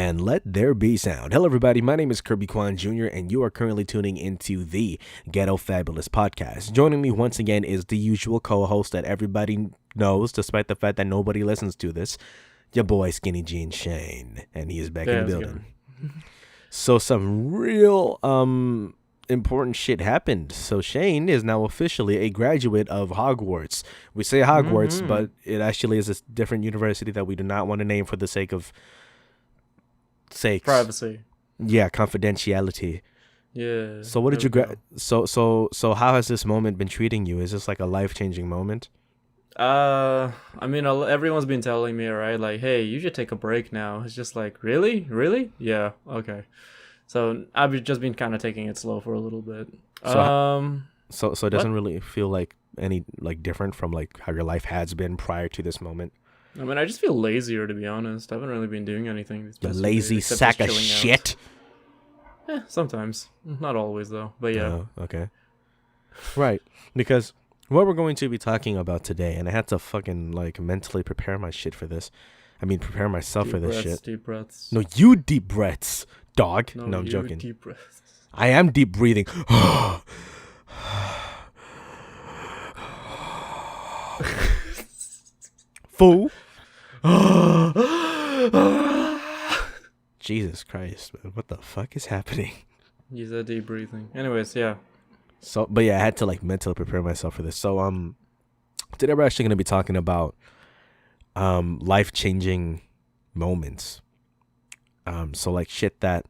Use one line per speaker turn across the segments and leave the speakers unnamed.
And let there be sound. Hello, everybody. My name is Kirby Kwan Jr., and you are currently tuning into the Ghetto Fabulous Podcast. Joining me once again is the usual co-host that everybody knows, despite the fact that nobody listens to this, your boy SkinnyJeanShane, and he is back in the building. So some real important shit happened. So Shane is now officially a graduate of Hogwarts. We say Hogwarts, but it actually is a different university that we do not want to name for the sake of
privacy.
Yeah, confidentiality.
Yeah.
So what did you so how has this moment been treating you? Is this like a life-changing moment?
I mean, everyone's been telling me, right? Like, hey, you should take a break now. It's just like, really? Yeah, okay. So I've just been kind of taking it slow for a little bit.
So it doesn't really feel like any like different from like how your life has been prior to this moment.
I mean, I just feel lazier, to be honest. I haven't really been doing anything.
You lazy sack of shit.
Sometimes. Not always, though. But yeah.
Okay. Right. Because what we're going to be talking about today, and I had to fucking like mentally prepare my shit for this. I mean, prepare myself for this shit.
Deep breaths.
No, you deep breaths, dog. No, I'm joking.
Deep breaths.
I am deep breathing. Fool. Jesus Christ, man. What the fuck is happening?
You said deep breathing. Anyways, yeah.
So, but yeah, I had to like mentally prepare myself for this. So, today we're actually going to be talking about life-changing moments. So like shit that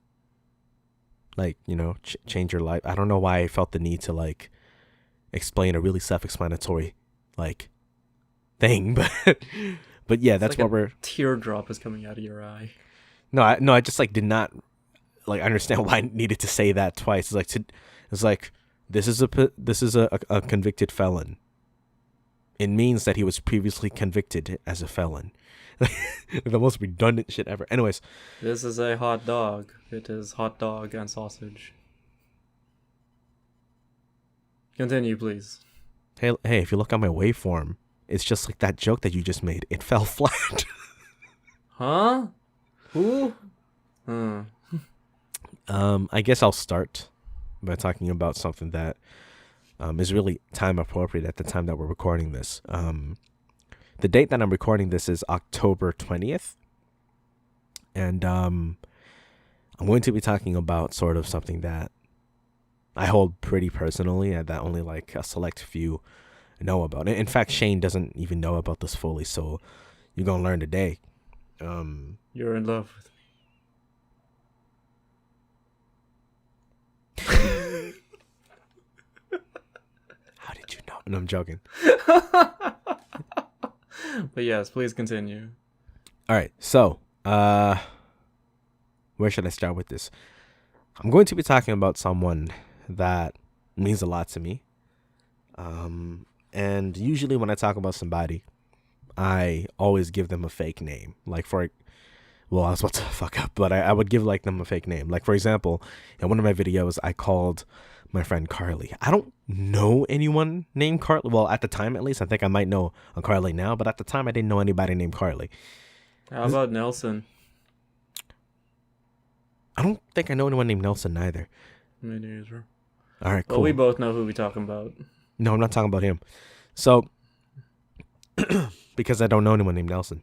like, you know, change your life. I don't know why I felt the need to like explain a really self-explanatory like thing, but yeah, that's
like
what we're.
Teardrop is coming out of your eye.
No, I just like did not like understand why I needed to say that twice. It's like this is a convicted felon. It means that he was previously convicted as a felon. The most redundant shit ever. Anyways,
this is a hot dog. It is hot dog and sausage. Continue, please.
Hey, if you look at my waveform, it's just like that joke that you just made. It fell flat.
Huh? Who?
I guess I'll start by talking about something that is really time appropriate at the time that we're recording this. The date that I'm recording this is October 20th. And I'm going to be talking about sort of something that I hold pretty personally and that only like a select few know about. In fact, Shane doesn't even know about this fully, so you're going to learn today.
You're in love with
me. How did you know? No, I'm joking.
But yes, please continue.
All right, so where should I start with this? I'm going to be talking about someone that means a lot to me. And usually when I talk about somebody, I always give them a fake name. Like I was about to fuck up, but I would give like them a fake name. Like for example, in one of my videos, I called my friend Carly. I don't know anyone named Carly. Well, at the time, at least, I think I might know a Carly now, but at the time, I didn't know anybody named Carly.
How about Nelson?
I don't think I know anyone named Nelson either.
Me neither.
All right, cool.
Well, we both know who we're talking about.
No, I'm not talking about him. So, because I don't know anyone named Nelson.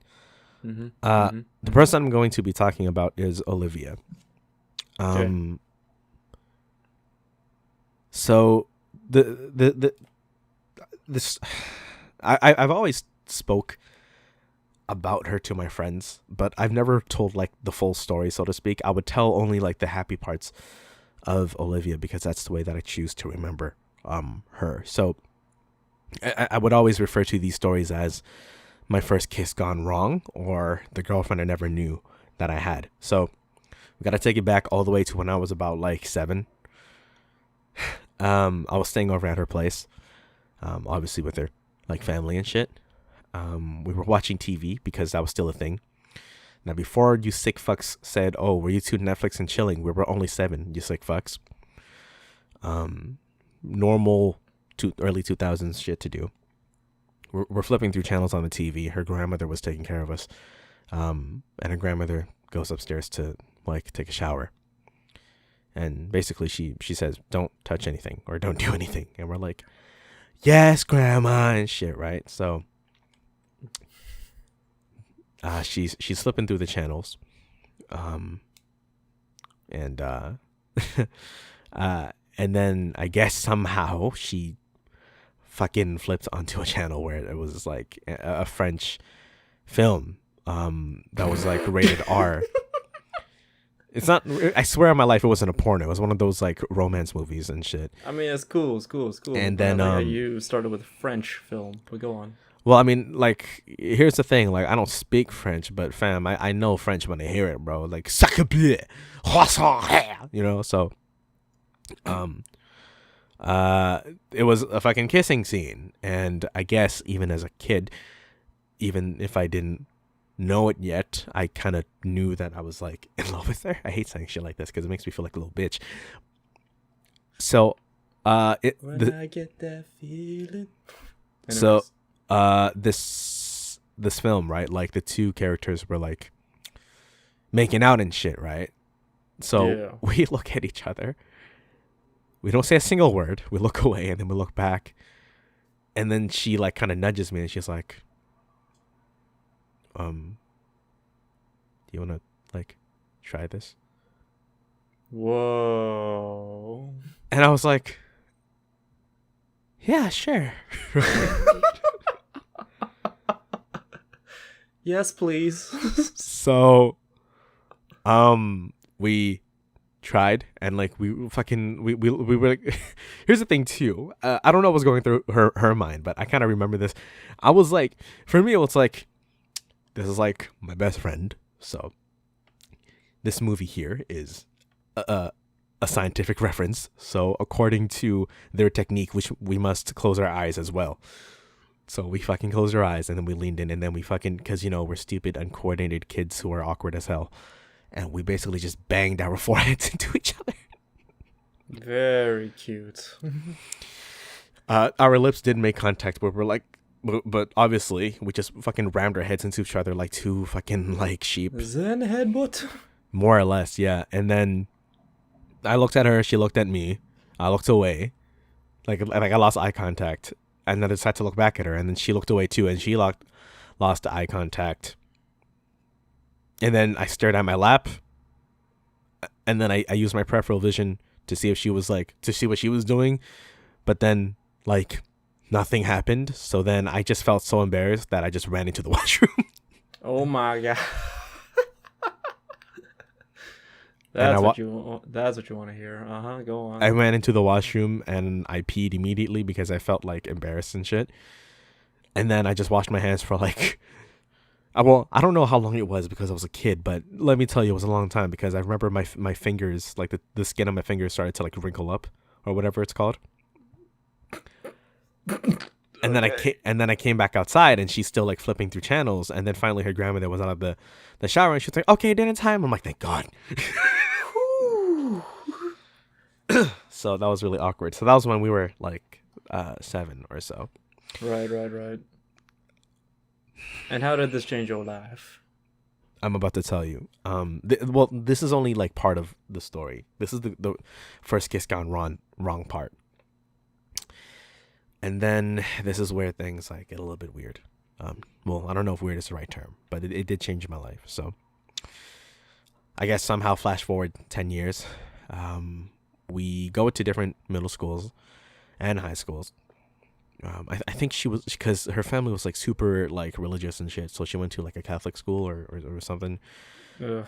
The person I'm going to be talking about is Olivia.
Okay.
So I've always spoke about her to my friends, but I've never told like the full story, so to speak. I would tell only like the happy parts of Olivia because that's the way that I choose to remember her. So I would always refer to these stories as my first kiss gone wrong or the girlfriend I never knew that I had. So we got to take it back all the way to when I was about like 7. I was staying over at her place, obviously with her like family and shit. We were watching TV because that was still a thing. Now, before you sick fucks said, "Oh, were you two Netflix and chilling?" We were only 7, you sick fucks. Normal early 2000s shit to do. We're flipping through channels on the TV. Her grandmother was taking care of us. And her grandmother goes upstairs to like take a shower. And basically she says, don't touch anything or don't do anything. And we're like, yes, grandma, and shit, right? So she's slipping through the channels. And then I guess somehow she fucking flipped onto a channel where it was like a French film that was like rated R. It's not, I swear on my life it wasn't a porno. It was one of those like romance movies and shit.
I mean, it's cool.
And then
you started with French film, but go on.
Well, I mean, like, here's the thing. Like, I don't speak French, but fam, I know French when I hear it, bro. Like, sacre bleu, you know. So, it was a fucking kissing scene, and I guess even as a kid, even if I didn't know it yet, I kind of knew that I was like in love with her. I hate saying shit like this because it makes me feel like a little bitch. So, I get that feeling. So. This film, right? Like the two characters were like making out and shit, right? So we look at each other. We don't say a single word. We look away and then we look back. And then she like kind of nudges me and she's like, do you want to like try this?
Whoa.
And I was like, yeah, sure.
Yes, please.
So, we tried and like we were like, here's the thing too. I don't know what was going through her mind, but I kind of remember this. I was like, for me, it was like, this is like my best friend. So this movie here is a scientific reference. So according to their technique, which we must close our eyes as well. So we fucking closed our eyes and then we leaned in and then we fucking, because, you know, we're stupid, uncoordinated kids who are awkward as hell. And we basically just banged our foreheads into each other.
Very cute.
Our lips did make contact, but we're like, but obviously we just fucking rammed our heads into each other like two fucking like sheep.
Zen headbutt? More
or less, yeah. And then I looked at her, she looked at me. I looked away. Like I lost eye contact. And then I decided to look back at her, and then she looked away too, and she lost eye contact. And then I stared at my lap, and then I used my peripheral vision to see if she was like, to see what she was doing, but then like nothing happened. So then I just felt so embarrassed that I just ran into the washroom.
Oh my god. That's what you want to hear. Go on.
I ran into the washroom and I peed immediately because I felt like embarrassed and shit. And then I just washed my hands for like, well, I don't know how long it was because I was a kid, but let me tell you, it was a long time because I remember my fingers, like the skin on my fingers started to like wrinkle up or whatever it's called. And then I came back outside and she's still like flipping through channels. And then finally her grandmother was out of the shower and she was like, okay, dinner time. I'm like, thank God. So that was really awkward. So that was when we were like 7 or so.
Right. And how did this change your life?
I'm about to tell you. This is only like part of the story. This is the first kiss gone wrong part. And then this is where things like get a little bit weird. Well, I don't know if weird is the right term, but it did change my life. So I guess somehow flash forward 10 years. We go to different middle schools and high schools. I think she was, because her family was like super like religious and shit. So she went to like a Catholic school or something. Ugh.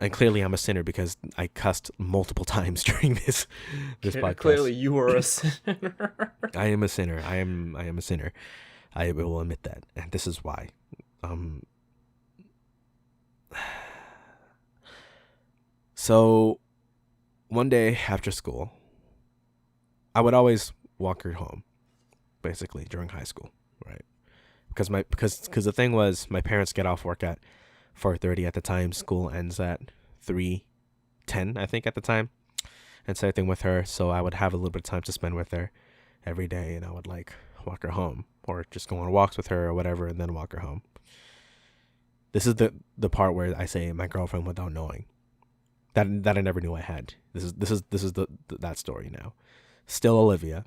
And clearly I'm a sinner because I cussed multiple times during this podcast.
Clearly you were a sinner.
I am a sinner. I am a sinner. I will admit that. And this is why. So one day after school, I would always walk her home, basically during high school, right? Because the thing was, my parents get off work at 4:30 at the time. School ends at 3:10, I think, at the time. And same thing with her. So I would have a little bit of time to spend with her every day, and I would like walk her home or just go on walks with her or whatever, and then walk her home. This is the part where I say my girlfriend without knowing that I never knew I had. This is that story now. Still Olivia,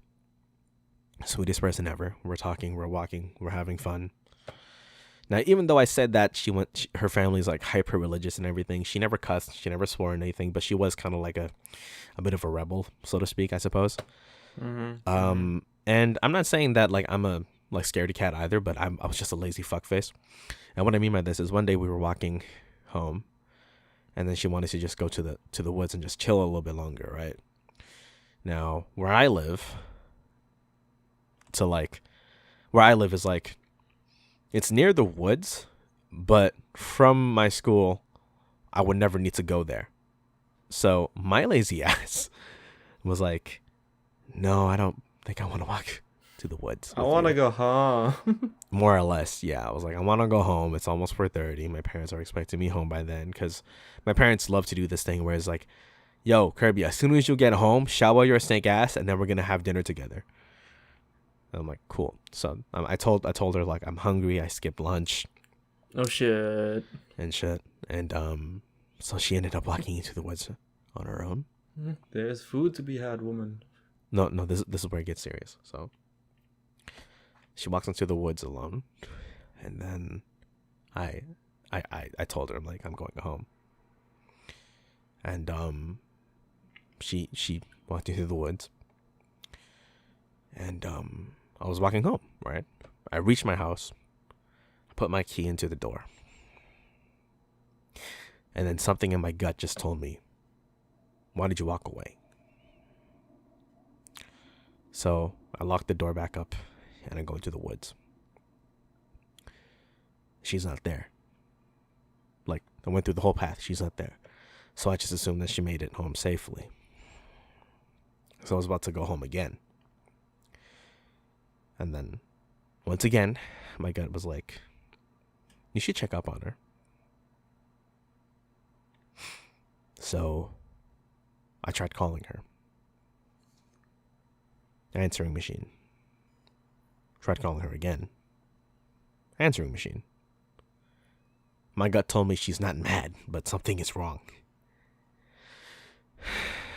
sweetest person ever. We're talking, we're walking, we're having fun. Now, even though I said that her family's like hyper religious and everything, she never cussed, she never swore or anything, but she was kind of like a bit of a rebel, so to speak, I suppose. Mm-hmm. And I'm not saying that like I'm a like scaredy cat either, but I was just a lazy fuckface. And what I mean by this is one day we were walking home, and then she wanted to just go to the woods and just chill a little bit longer, right? Now, where I live is like, it's near the woods, but from my school, I would never need to go there. So my lazy ass was like, no, I don't think I want to walk to the woods.
I want to go home.
More or less, yeah. I was like, I want to go home. It's almost 4:30. My parents are expecting me home by then, because my parents love to do this thing where it's like, yo, Kirby, as soon as you get home, shower your snake ass, and then we're going to have dinner together. And I'm like, cool. So I told her, like, I'm hungry. I skipped lunch.
Oh, shit.
And so she ended up walking into the woods on her own.
There's food to be had, woman.
No, this is where it gets serious. So she walks into the woods alone, and then I told her, I'm like, I'm going home. And she walked into the woods, and I was walking home, right? I reached my house, I put my key into the door, and then something in my gut just told me, why did you walk away? So I locked the door back up, and I go into the woods. She's not there. Like, I went through the whole path. She's not there. So I just assumed that she made it home safely. So I was about to go home again. And then, once again, my gut was like, you should check up on her. So I tried calling her. Answering machine. Tried calling her again. Answering machine. My gut told me she's not mad, but something is wrong.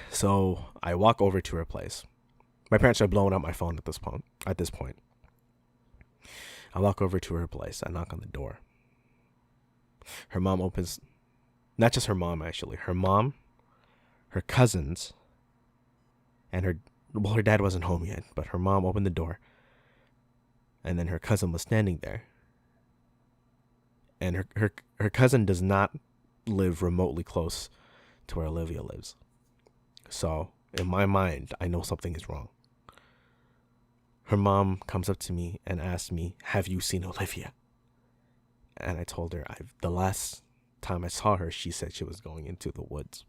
So I walk over to her place. My parents are blowing up my phone at this point. I walk over to her place. I knock on the door. Her mom opens. Not just her mom, actually. Her mom, her cousins, and her dad wasn't home yet, but her mom opened the door. And then her cousin was standing there. And her cousin does not live remotely close to where Olivia lives. So, in my mind, I know something is wrong. Her mom comes up to me and asks me, have you seen Olivia? And I told her, the last time I saw her, she said she was going into the woods.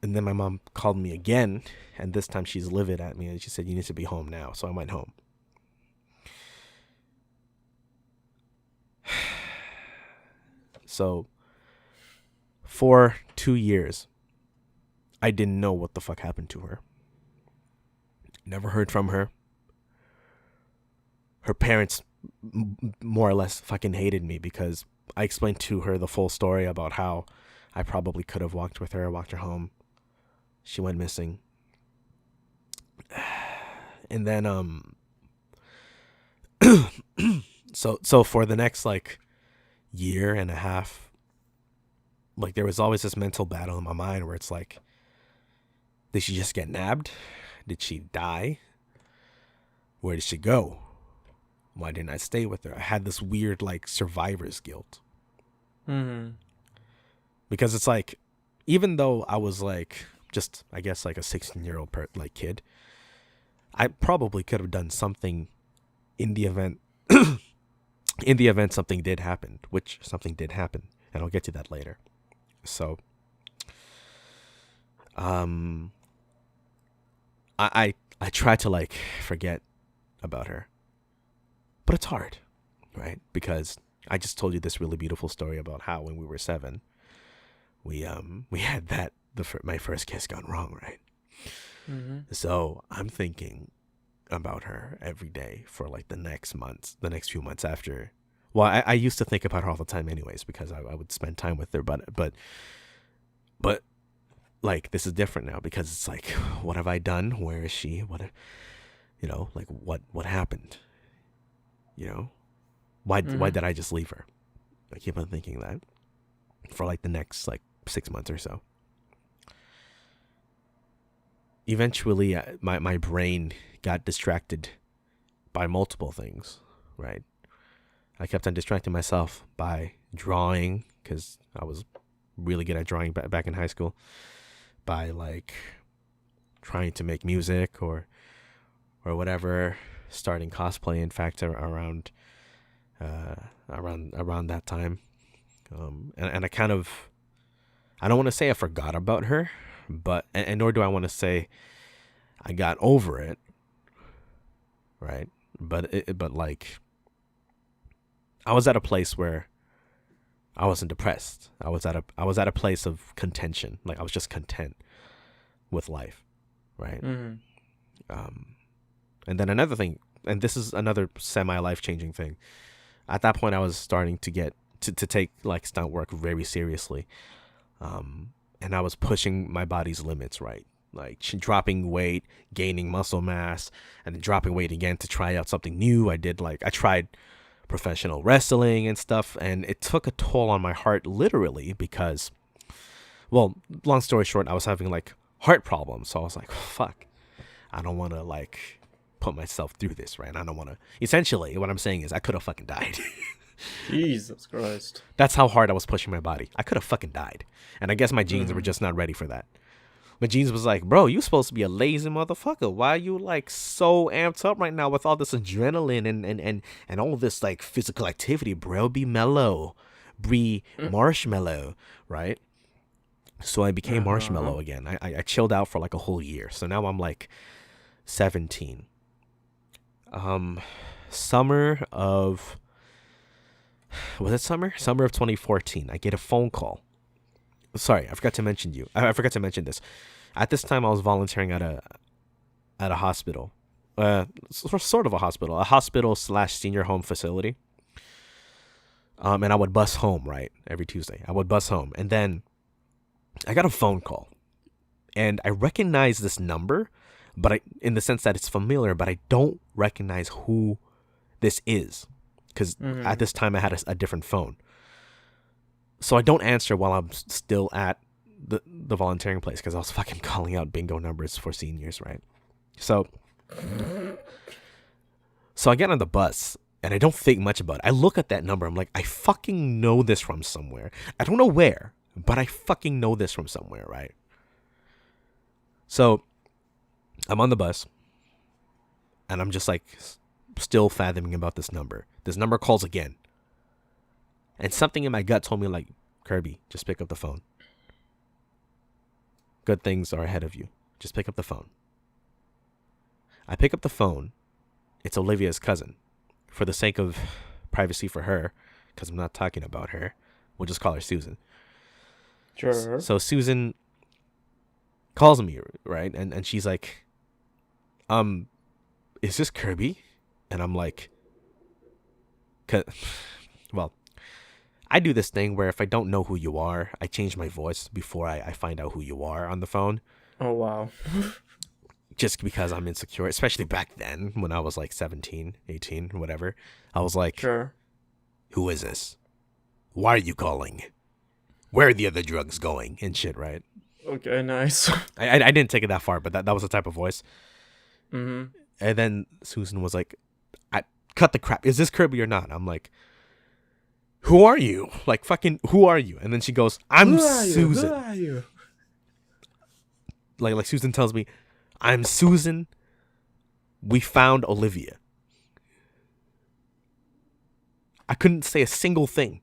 And then my mom called me again, and this time she's livid at me, and she said, you need to be home now. So I went home. So for 2 years, I didn't know what the fuck happened to her. Never heard from her. Her parents more or less fucking hated me because I explained to her the full story about how I probably could have walked her home. She went missing. And then so for the next like year and a half, like there was always this mental battle in my mind where it's like, did she just get nabbed? Did she die? Where did she go? Why didn't I stay with her? I had this weird like survivor's guilt.
Mm-hmm.
Because it's like, even though I was like just, I guess, like a 16-year-old kid, I probably could have done something in the event something did happen, which something did happen, and I'll get to that later. So I try to like forget about her, but it's hard, right? Because I just told you this really beautiful story about how when we were 7, we had my first kiss gone wrong, right? Mm-hmm. So I'm thinking, about her every day for like the next few months after. Well, I used to think about her all the time anyways, because I would spend time with her, but like, this is different now, because it's like, what have I done? Where is she? Like, what happened? Why did I just leave her? I keep on thinking that for like the next like 6 months or so. Eventually, my brain got distracted by multiple things, right? I kept on distracting myself by drawing, because I was really good at drawing back in high school, by like trying to make music or whatever, starting cosplay, in fact, around that time. And I kind of, I don't want to say I forgot about her, but, and nor do I want to say I got over it, right? But like, I was at a place where I wasn't depressed. I was at a place of contention. Like, I was just content with life, right? And then another thing, and this is another semi-life changing thing. At that point, I was starting to get to take like stunt work very seriously, and I was pushing my body's limits, right? Like dropping weight, gaining muscle mass, and then dropping weight again to try out something new. I tried professional wrestling and stuff, and it took a toll on my heart, literally, because, well, long story short, I was having like heart problems. So I was like, fuck, I don't want to like put myself through this, right? I don't want to. Essentially, what I'm saying is I could have fucking died.
Jesus Christ.
That's how hard I was pushing my body. I could have fucking died. And I guess my genes were just not ready for that. My genes was like, bro, you supposed to be a lazy motherfucker. Why are you like so amped up right now with all this adrenaline and all this like physical activity, bro? Be mellow. Be marshmallow, right? So I became marshmallow again. I chilled out for like a whole year. So now I'm like 17. Summer of 2014. I get a phone call. Sorry, I forgot to mention this. At this time, I was volunteering at a hospital, sort of a hospital / senior home facility. And I would bus home, right, every Tuesday. I would bus home, and then I got a phone call, and I recognize this number, but in the sense that it's familiar, but I don't recognize who this is, because at this time I had a different phone. So I don't answer while I'm still at the volunteering place, because I was fucking calling out bingo numbers for seniors, right? So I get on the bus, and I don't think much about it. I look at that number. I'm like, I fucking know this from somewhere. I don't know where, but I fucking know this from somewhere, right? So I'm on the bus, and I'm just like still fathoming about this number. This number calls again. And something in my gut told me, like, Kirby, just pick up the phone. Good things are ahead of you. Just pick up the phone. I pick up the phone. It's Olivia's cousin. For the sake of privacy for her, because I'm not talking about her, we'll just call her Susan.
Sure.
So Susan calls me, right? And she's like, is this Kirby? And I'm like, well, I do this thing where if I don't know who you are, I change my voice before I find out who you are on the phone.
Oh, wow.
Just because I'm insecure, especially back then when I was like 17, 18, whatever. I was like,
sure.
Who is this? Why are you calling? Where are the other drugs going? And shit, right?
Okay, nice.
I didn't take it that far, but that was the type of voice.
Mm-hmm.
And then Susan was like, cut the crap. Is this Kirby or not? I'm like, who are you? Like, fucking, who are you? And then she goes, I'm Susan.
Who are you?
Like Susan tells me, I'm Susan. We found Olivia. I couldn't say a single thing.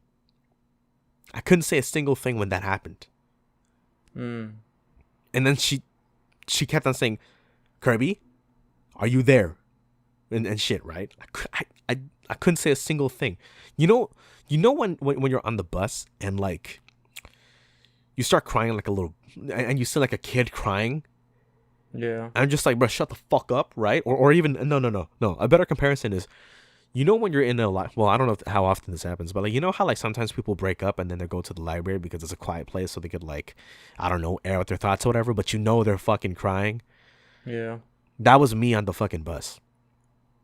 When that happened. And then she kept on saying, Kirby, are you there? And shit, right? I couldn't say a single thing. You know when you're on the bus and like you start crying like a little, and you see like a kid crying,
Yeah.
I'm just like, bro, shut the fuck up, right? Or even no. A better comparison is, you know, when you're in a well, I don't know how often this happens, but like, you know how like sometimes people break up and then they go to the library because it's a quiet place so they could like, I don't know, air out their thoughts or whatever, but you know they're fucking crying.
Yeah.
That was me on the fucking bus.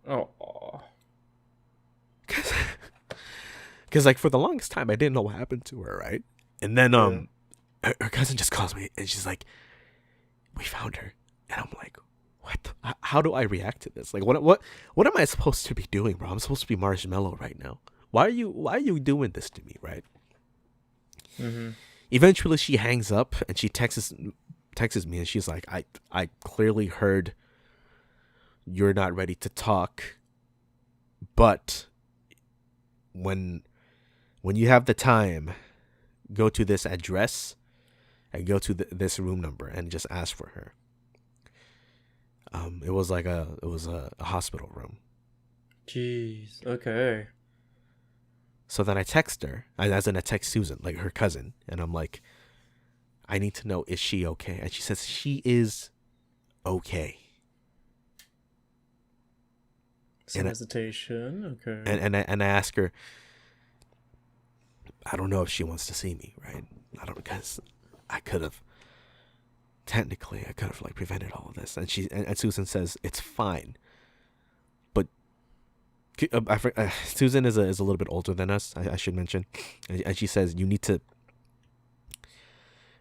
Oh.
Because like for the longest time I didn't know what happened to her, right? And then her cousin just calls me and she's like, we found her. And I'm like, what? How do I react to this? Like, what am I supposed to be doing, bro? I'm supposed to be marshmallow right now. Why are you doing this to me, right?
Mm-hmm.
Eventually, she hangs up and she texts me and she's like, I clearly heard you're not ready to talk, but when you have the time, go to this address and go to this room number and just ask for her. It was a hospital room.
Jeez. Okay.
So then I text her, as in I text Susan, like her cousin, and I'm like, I need to know, is she okay? And she says she is okay.
Some hesitation. Okay.
And I ask her, I don't know if she wants to see me, right? I don't, because I could have like prevented all of this. And Susan says it's fine, but Susan is a little bit older than us. I should mention, and she says you need to.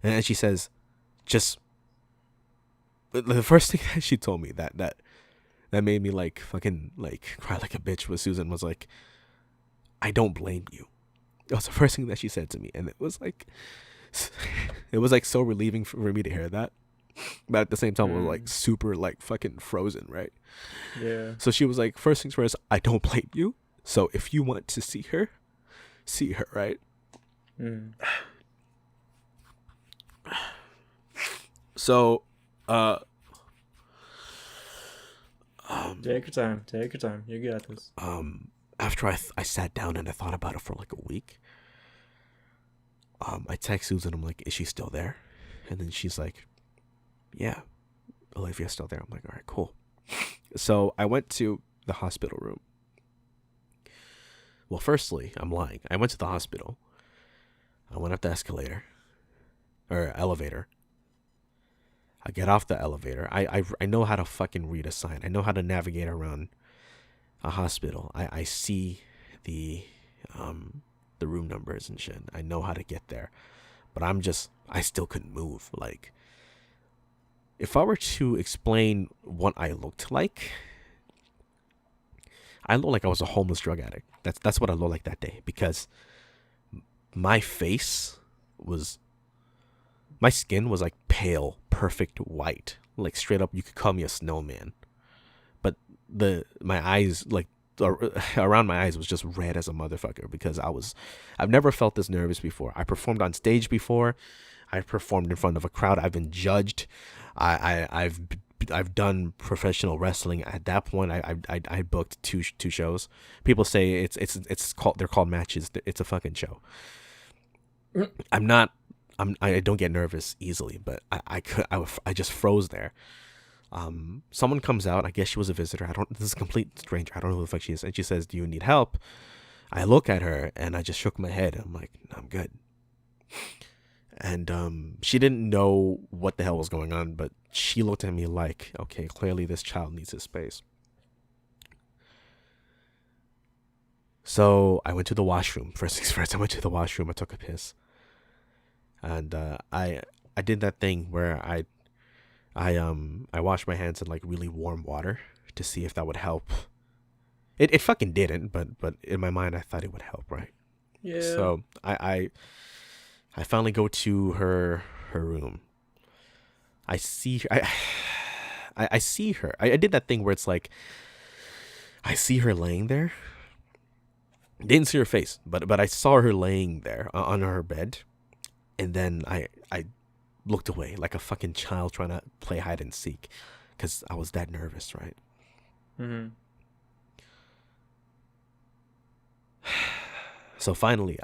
And she says, just the first thing that she told me that made me like fucking like cry like a bitch was Susan was like, I don't blame you. That was the first thing that she said to me, and it was like so relieving for me to hear that, but at the same time it was like super like fucking frozen, right?
Yeah.
So she was like, first things first, I don't blame you, so if you want to see her, right? So
take your time, you got this.
After I sat down and I thought about it for like a week, I text Susan. I'm like, is she still there? And then she's like, yeah, Olivia's still there. I'm like, all right, cool. So I went to the hospital room. Well, firstly, I'm lying. I went to the hospital. I went up the elevator. I get off the elevator. I know how to fucking read a sign. I know how to navigate around a hospital. I see the room numbers and shit. I know how to get there, but I still couldn't move. Like, if I were to explain what I looked like, I looked like I was a homeless drug addict. That's what I looked like that day, because my skin was like pale, perfect white, like straight up. You could call me a snowman, but my eyes, like around my eyes, was just red as a motherfucker, because I've never felt this nervous before. I performed on stage before. I've performed in front of a crowd. I've been judged. I've done professional wrestling. At that point, I booked two shows. People say they're called matches. It's a fucking show. I don't get nervous easily, but I just froze there. Someone comes out. I guess she was a visitor. This is a complete stranger. I don't know who the fuck she is. And she says, do you need help? I look at her and I just shook my head. I'm like, no, I'm good. And she didn't know what the hell was going on, but she looked at me like, okay, clearly this child needs his space. So I went to the washroom. First things first, I went to the washroom. I took a piss. And I did that thing where I washed my hands in like really warm water to see if that would help. It fucking didn't, but in my mind I thought it would help, right?
Yeah.
So I finally go to her room. I see her. I see her. I did that thing where it's like I see her laying there. Didn't see her face, but I saw her laying there on her bed. And then I looked away like a fucking child trying to play hide and seek, because I was that nervous, right?
Mm-hmm.
So finally,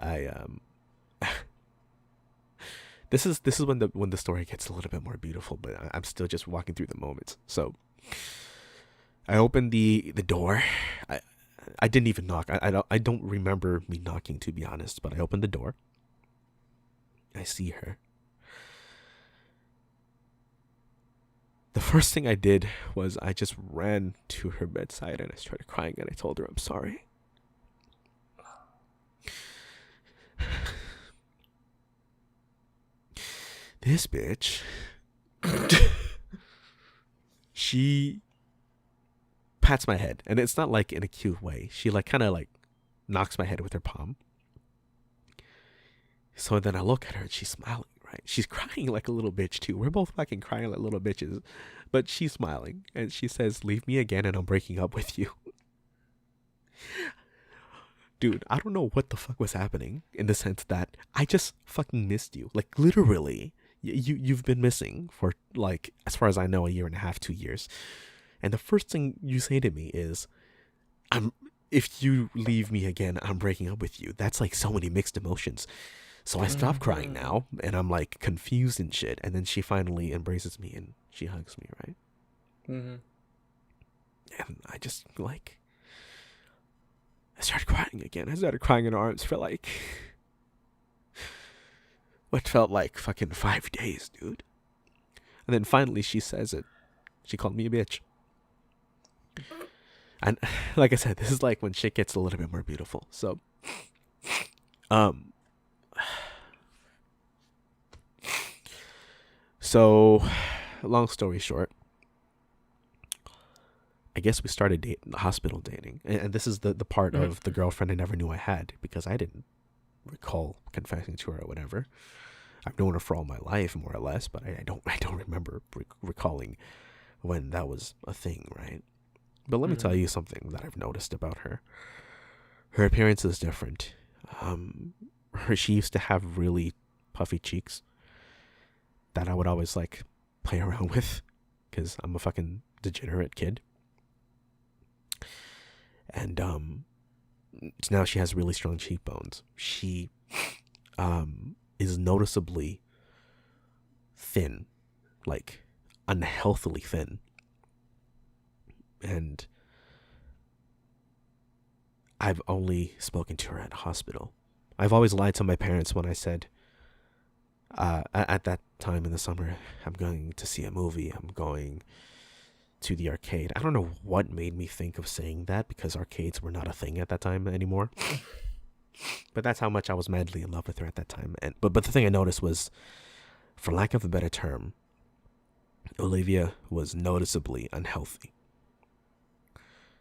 This is when the story gets a little bit more beautiful, but I'm still just walking through the moments. So I opened the door. I didn't even knock. I don't remember me knocking, to be honest, but I opened the door. I see her. The first thing I did was I just ran to her bedside and I started crying and I told her I'm sorry. This bitch, she pats my head, and it's not like in a cute way. She like kind of like knocks my head with her palm. So then I look at her and she's smiling, right? She's crying like a little bitch too. We're both fucking crying like little bitches, but she's smiling and she says, "Leave me again and I'm breaking up with you." Dude, I don't know what the fuck was happening, in the sense that I just fucking missed you. Like literally, you've been missing for, like, as far as I know, 1.5 years, 2 years. And the first thing you say to me is, if you leave me again, I'm breaking up with you. That's like so many mixed emotions. So I stop crying now, and I'm like confused and shit. And then she finally embraces me and she hugs me, right?
Mm-hmm.
And I just like, I started crying again. I started crying in her arms for like what felt like fucking 5 days, dude. And then finally she says it. She called me a bitch. And like I said, this is like when shit gets a little bit more beautiful. So, so long story short, I guess we started hospital dating. And this is the part of the girlfriend I never knew I had, because I didn't recall confessing to her or whatever. I've known her for all my life, more or less, but I don't remember recalling when that was a thing, right? But let me tell you something that I've noticed about her. Her appearance is different. She used to have really puffy cheeks that I would always like play around with, because I'm a fucking degenerate kid. And now she has really strong cheekbones. She is noticeably thin, like unhealthily thin. And I've only spoken to her at hospital. I've always lied to my parents when I said, at that time in the summer, I'm going to see a movie. I'm going to the arcade. I don't know what made me think of saying that, because arcades were not a thing at that time anymore. But that's how much I was madly in love with her at that time. And but the thing I noticed was, for lack of a better term, Olivia was noticeably unhealthy.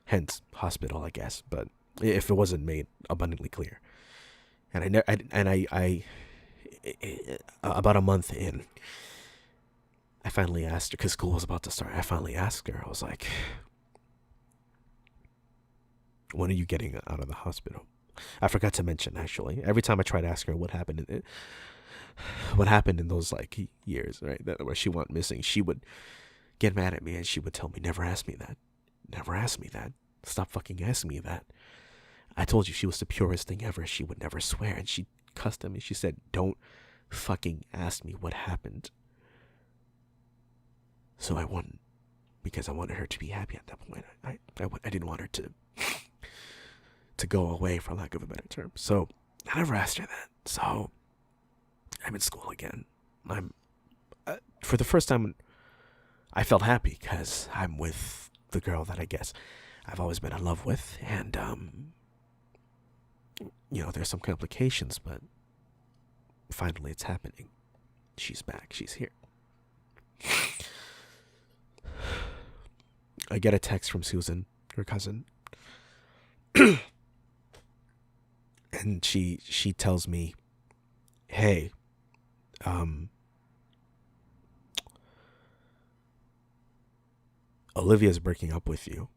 Hence hospital, I guess. But if it wasn't made abundantly clear, and I about a month in, I finally asked her, because school was about to start. I finally asked her. I was like, "When are you getting out of the hospital?" I forgot to mention, actually. Every time I try to ask her what happened in those like years, right, where she went missing, she would get mad at me and she would tell me, "Never ask me that. Never ask me that. Stop fucking asking me that. I told you she was the purest thing ever. She would never swear." And she cussed at me. She said, "Don't fucking ask me what happened." So I wouldn't, because I wanted her to be happy at that point. I didn't want her to go away, for lack of a better term. So I never asked her that. So I'm in school again. I'm for the first time, I felt happy because I'm with the girl that I guess I've always been in love with, and there's some complications, but finally it's happening. She's back. She's here. I get a text from Susan, her cousin. And she tells me, "Hey, Olivia's breaking up with you."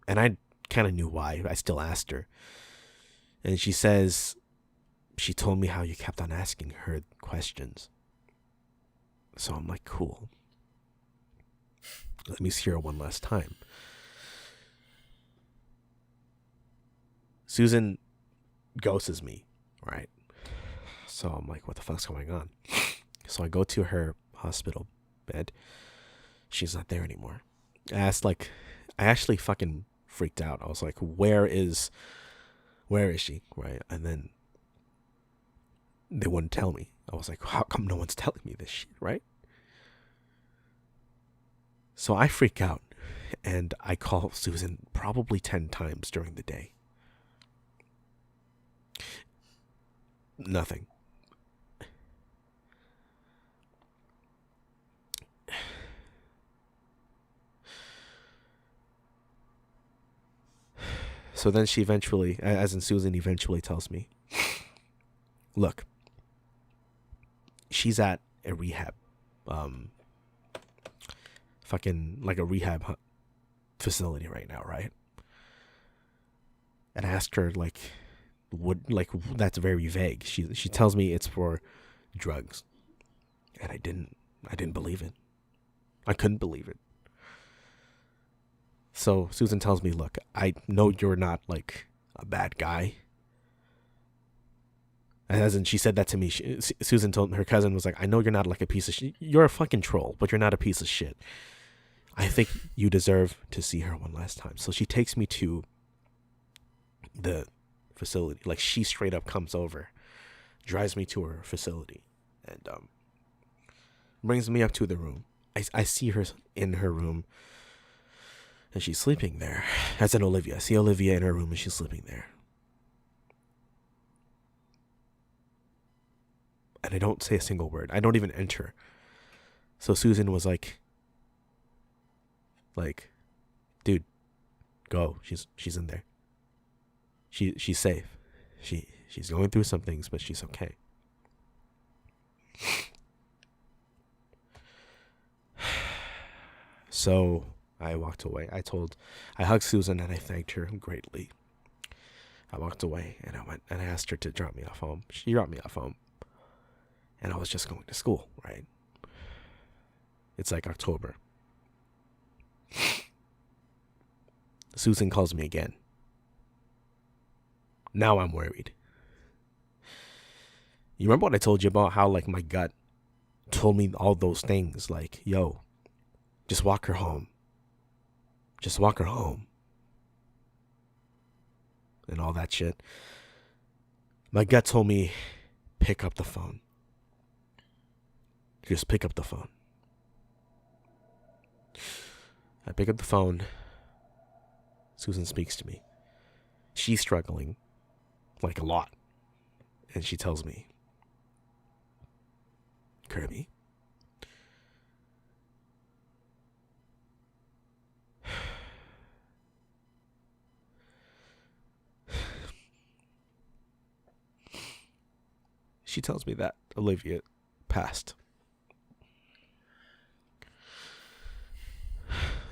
And I kind of knew why. I still asked her. And she says, she told me how you kept on asking her questions. So I'm like, cool. Let me hear her one last time. Susan ghosts me, right? So I'm like, what the fuck's going on? So I go to her hospital bed. She's not there anymore. I actually fucking freaked out. I was like, where is she? Right. And then they wouldn't tell me. I was like, how come no one's telling me this shit? Right. So I freak out and I call Susan probably 10 times during the day. Nothing. So then she eventually, as in Susan eventually tells me, look, she's at a rehab, fucking like a rehab facility right now, right? And I asked her, like, that's very vague. She tells me it's for drugs. And I didn't believe it. I couldn't believe it. So Susan tells me, look, I know you're not like a bad guy. As in, she said that to me. Susan told her cousin was like, I know you're not like a piece of shit. You're a fucking troll, but you're not a piece of shit. I think you deserve to see her one last time. So she takes me to the facility. Like, she straight up comes over, drives me to her facility, and brings me up to the room. I see her in her room, and she's sleeping there. As in Olivia. I see Olivia in her room, and she's sleeping there. And I don't say a single word. I don't even enter. So Susan was like, dude, go. She's in there. She's safe. She's going through some things, but she's okay. So I walked away. I hugged Susan and I thanked her greatly. I walked away and I went and I asked her to drop me off home. She dropped me off home. And I was just going to school, right? It's like October. Susan calls me again. Now I'm worried. You remember what I told you about how, like, my gut told me all those things? Like, yo, just walk her home. Just walk her home. And all that shit. My gut told me, pick up the phone. Just pick up the phone. I pick up the phone. Susan speaks to me. She's struggling, like, a lot. And she tells me, Kirby, she tells me that Olivia passed.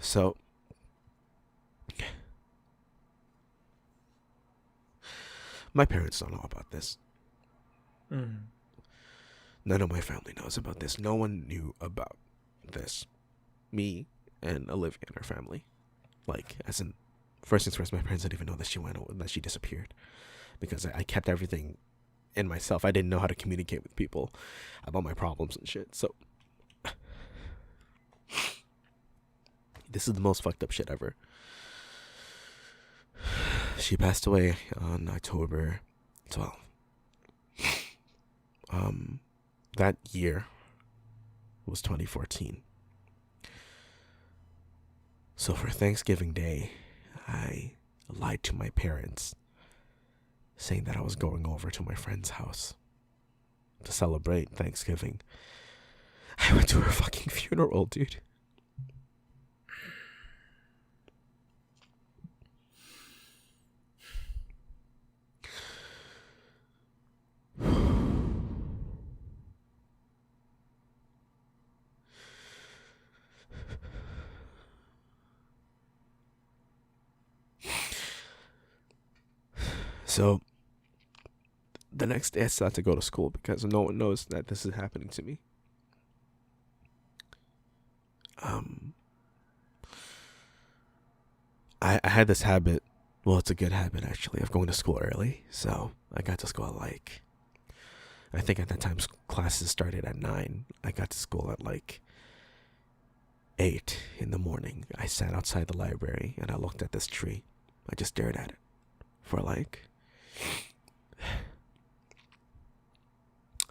So, my parents don't know about this.
Mm.
None of my family knows about this. No one knew about this. Me and Olivia and her family. Like, as in, first things first, my parents didn't even know that she disappeared. Because I kept everything in myself. I didn't know how to communicate with people about my problems and shit. So, this is the most fucked up shit ever. She passed away on October 12th. That year was 2014. So for Thanksgiving Day, I lied to my parents, saying that I was going over to my friend's house to celebrate Thanksgiving. I went to her fucking funeral, dude. So, the next day I still had to go to school because no one knows that this is happening to me. I had this habit, well, it's a good habit actually, of going to school early. So, I got to school at like I think at that time classes started at 9. I got to school at like 8 in the morning. I sat outside the library and I looked at this tree. I just stared at it for like...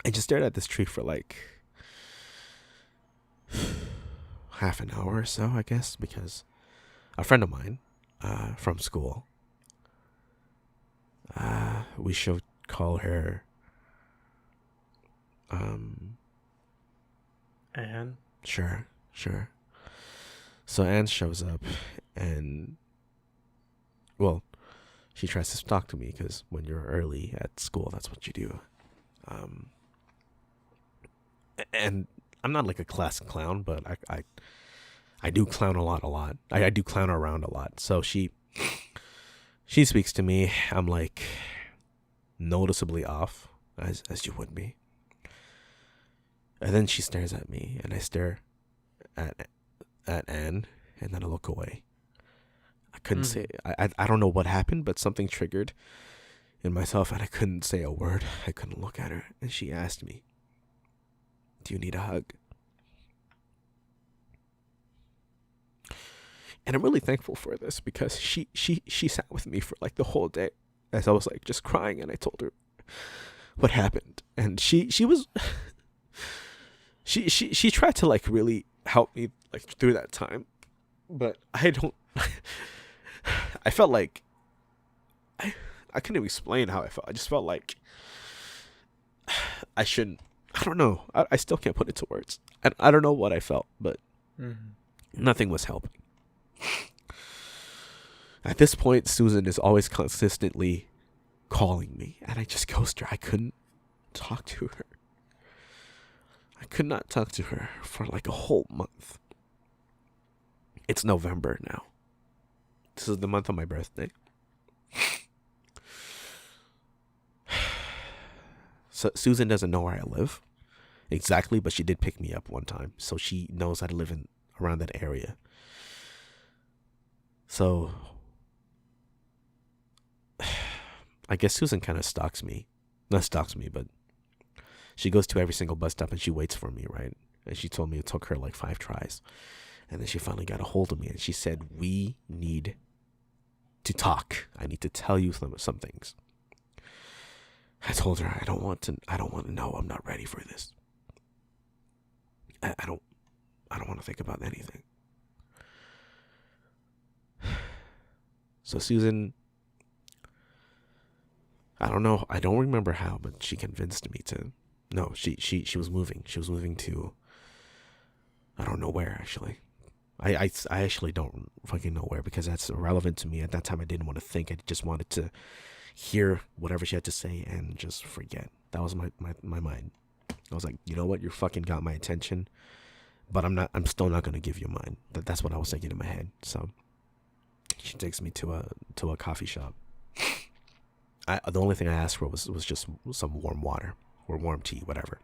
I just stared at this tree for like half an hour or so, I guess, because a friend of mine from school, we should call her
Anne?
Sure. So Anne shows up and, well, she tries to talk to me because when you're early at school, that's what you do. And I'm not like a class clown, but I do clown a lot. I do clown around a lot. So she speaks to me. I'm like noticeably off, as you would be. And then she stares at me, and I stare at Anne, and then I look away. I couldn't say. I don't know what happened, but something triggered in myself, and I couldn't say a word. I couldn't look at her, and she asked me, "Do you need a hug?" And I'm really thankful for this because she sat with me for like the whole day as I was like just crying, and I told her what happened, and she was she tried to like really help me like through that time, but I felt like I couldn't even explain how I felt. I just felt like I shouldn't. I don't know. I still can't put it to words. And I don't know what I felt, but nothing was helping. At this point, Susan is always consistently calling me, and I just ghost her. I couldn't talk to her. I could not talk to her for like a whole month. It's November now. This is the month of my birthday. So Susan doesn't know where I live exactly, but she did pick me up one time, so she knows I live in around that area. So I guess Susan kind of stalks me. Not stalks me, but she goes to every single bus stop and she waits for me, right? And she told me it took her like 5 tries. And then she finally got a hold of me and she said, "We need to talk. I need to tell you some things." I told her, I don't want to know. I'm not ready for this. I don't want to think about anything. So Susan, I don't know. I don't remember how, but she convinced me to. No, she was moving. She was moving to. I don't know where actually. I actually don't fucking know where because that's irrelevant to me. At that time, I didn't want to think. I just wanted to hear whatever she had to say and just forget. That was my mind. I was like, you know what? You fucking got my attention, but I'm still not gonna give you mine. That's what I was thinking in my head. So she takes me to a coffee shop. The only thing I asked for was just some warm water or warm tea, whatever.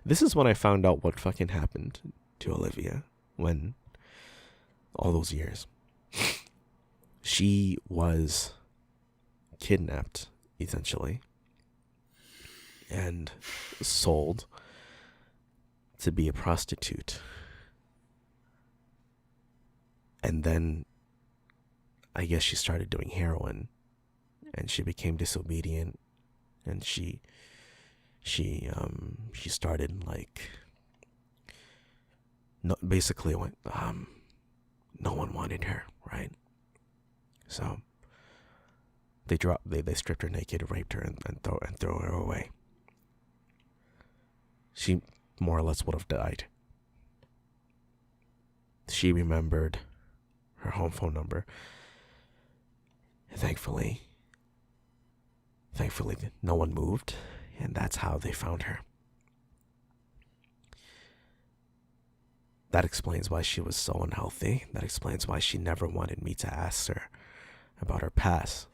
This is when I found out what fucking happened to Olivia when all those years. She was kidnapped, essentially, and sold to be a prostitute. And then I guess she started doing heroin and she became disobedient and she started like basically went no one wanted her, right? So they stripped her naked, raped her and throw her away. She more or less would have died. She remembered her home phone number. Thankfully, no one moved, and that's how they found her. That explains why she was so unhealthy. That explains why she never wanted me to ask her about her past.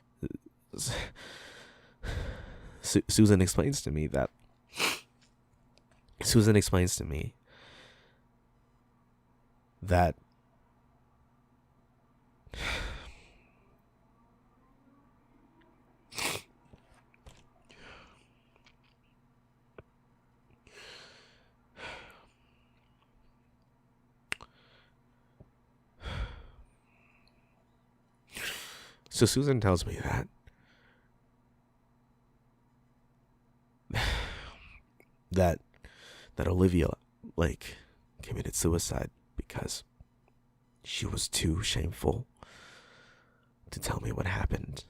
Susan explains to me that So Susan tells me that Olivia like committed suicide because she was too shameful to tell me what happened,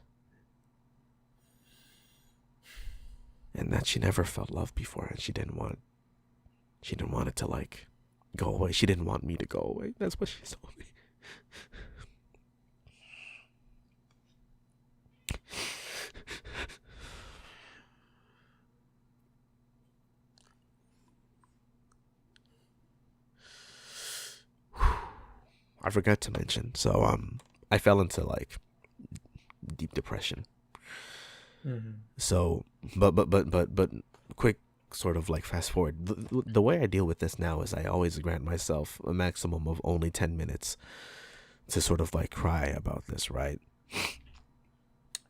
and that she never felt love before, and she didn't want it to like go away. She didn't want me to go away. That's what she told me. I forgot to mention. So I fell into like deep depression.
Mm-hmm.
So but quick sort of like fast forward. The way I deal with this now is I always grant myself a maximum of only 10 minutes to sort of like cry about this, right?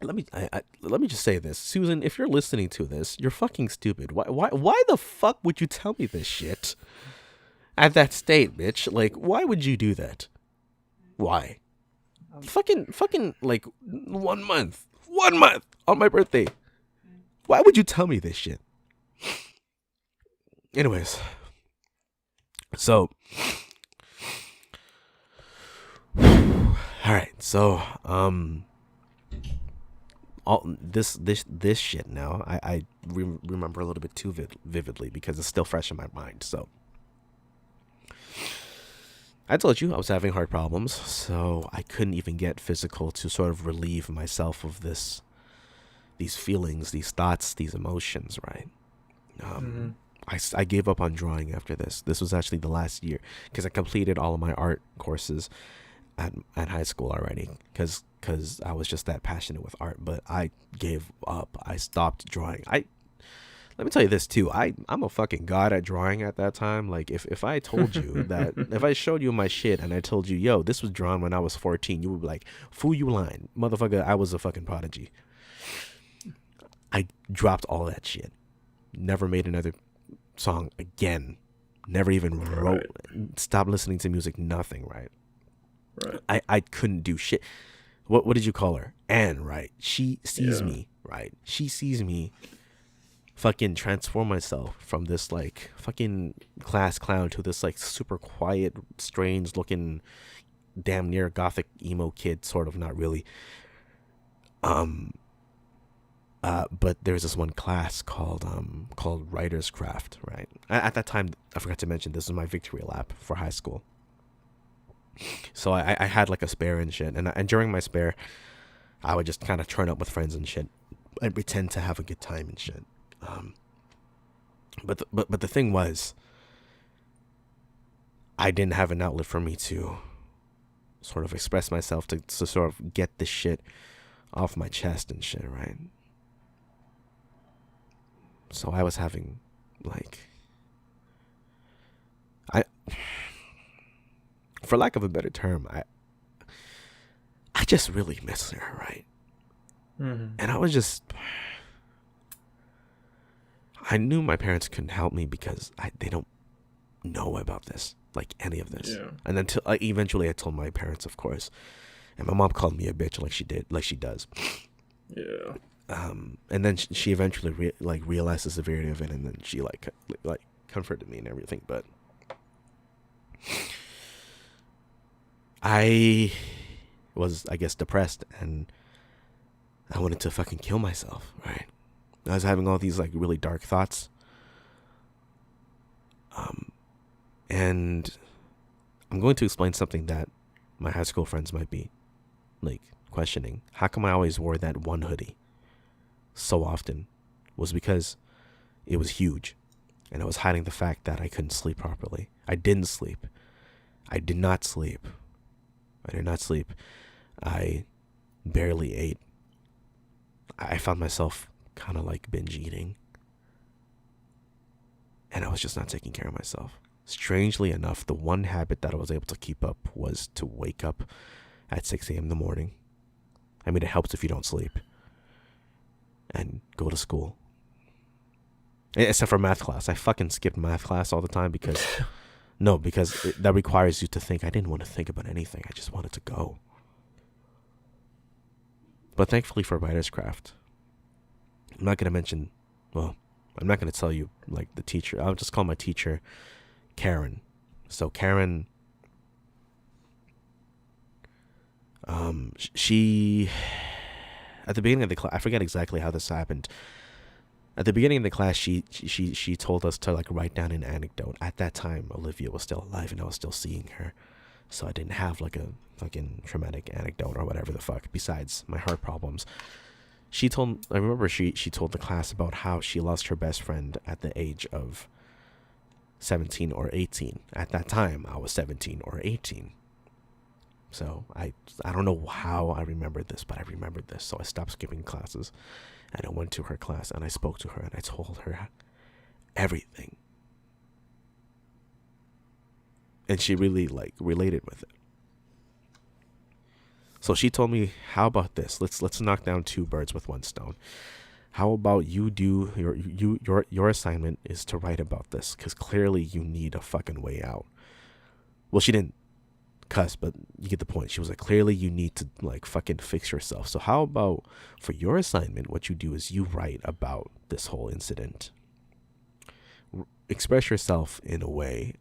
Let me just say this, Susan. If you're listening to this, you're fucking stupid. Why the fuck would you tell me this shit at that state, bitch? Like, why would you do that? Why? Fucking like 1 month on my birthday. Why would you tell me this shit? Anyways, so all right, so all this shit now I remember a little bit too vividly because it's still fresh in my mind. So I told you I was having heart problems, so I couldn't even get physical to sort of relieve myself of these feelings, these thoughts, these emotions, right? I gave up on drawing after this. This was actually the last year because I completed all of my art courses at high school already because I was just that passionate with art. But I gave up. I stopped drawing. Let me tell you this too. I'm a fucking god at drawing at that time. Like if I told you that, if I showed you my shit and I told you, yo, this was drawn when I was 14, you would be like, fool you lying. Motherfucker, I was a fucking prodigy. I dropped all that shit. Never made another song again. Never even wrote. Stopped listening to music, nothing, right? I couldn't do shit. What did you call her? Anne, right? She sees me, right? She sees me fucking transform myself from this like fucking class clown to this like super quiet, strange looking, damn near gothic emo kid, sort of, not really. But there's this one class called Writer's Craft, right? At that time, I forgot to mention this was my victory lap for high school. So I had like a spare and shit, and during my spare, I would just kind of turn up with friends and shit and pretend to have a good time and shit. But the thing was, I didn't have an outlet for me to sort of express myself, to sort of get this shit off my chest and shit, right? So I was having like, for lack of a better term, I just really miss her, right?
Mm-hmm.
And I was just, I knew my parents couldn't help me because they don't know about this, like any of this.
Yeah.
And then eventually I told my parents, of course, and my mom called me a bitch like she does.
Yeah.
And then she eventually realized the severity of it, and then she like comforted me and everything. But I was, I guess, depressed, and I wanted to fucking kill myself, right? I was having all these like really dark thoughts. And I'm going to explain something that my high school friends might be like questioning. How come I always wore that one hoodie so often? Was because it was huge, and I was hiding the fact that I couldn't sleep properly. I didn't sleep. I did not sleep. I barely ate. I found myself kind of like binge eating, and I was just not taking care of myself. Strangely enough, the one habit that I was able to keep up was to wake up at 6 a.m. in the morning. I mean, it helps if you don't sleep and go to school. Except for math class. I fucking skipped math class all the time because that requires you to think. I didn't want to think about anything. I just wanted to go. But thankfully for writer's craft, I'm not going to tell you like the teacher. I'll just call my teacher Karen. So Karen, she, at the beginning of the class, I forget exactly how this happened. At the beginning of the class, she told us to like write down an anecdote. At that time, Olivia was still alive and I was still seeing her. So I didn't have like a fucking traumatic anecdote or whatever the fuck besides my heart problems. I remember she told the class about how she lost her best friend at the age of 17 or 18. At that time, I was 17 or 18. So I don't know how I remembered this, but I remembered this. So I stopped skipping classes and I went to her class and I spoke to her and I told her everything. And she really like related with it. So she told me, how about this? Let's knock down two birds with one stone. How about you do your assignment is to write about this, because clearly you need a fucking way out. Well, she didn't cuss, but you get the point. She was like, clearly you need to like fucking fix yourself. So how about for your assignment, what you do is you write about this whole incident. Express yourself in a way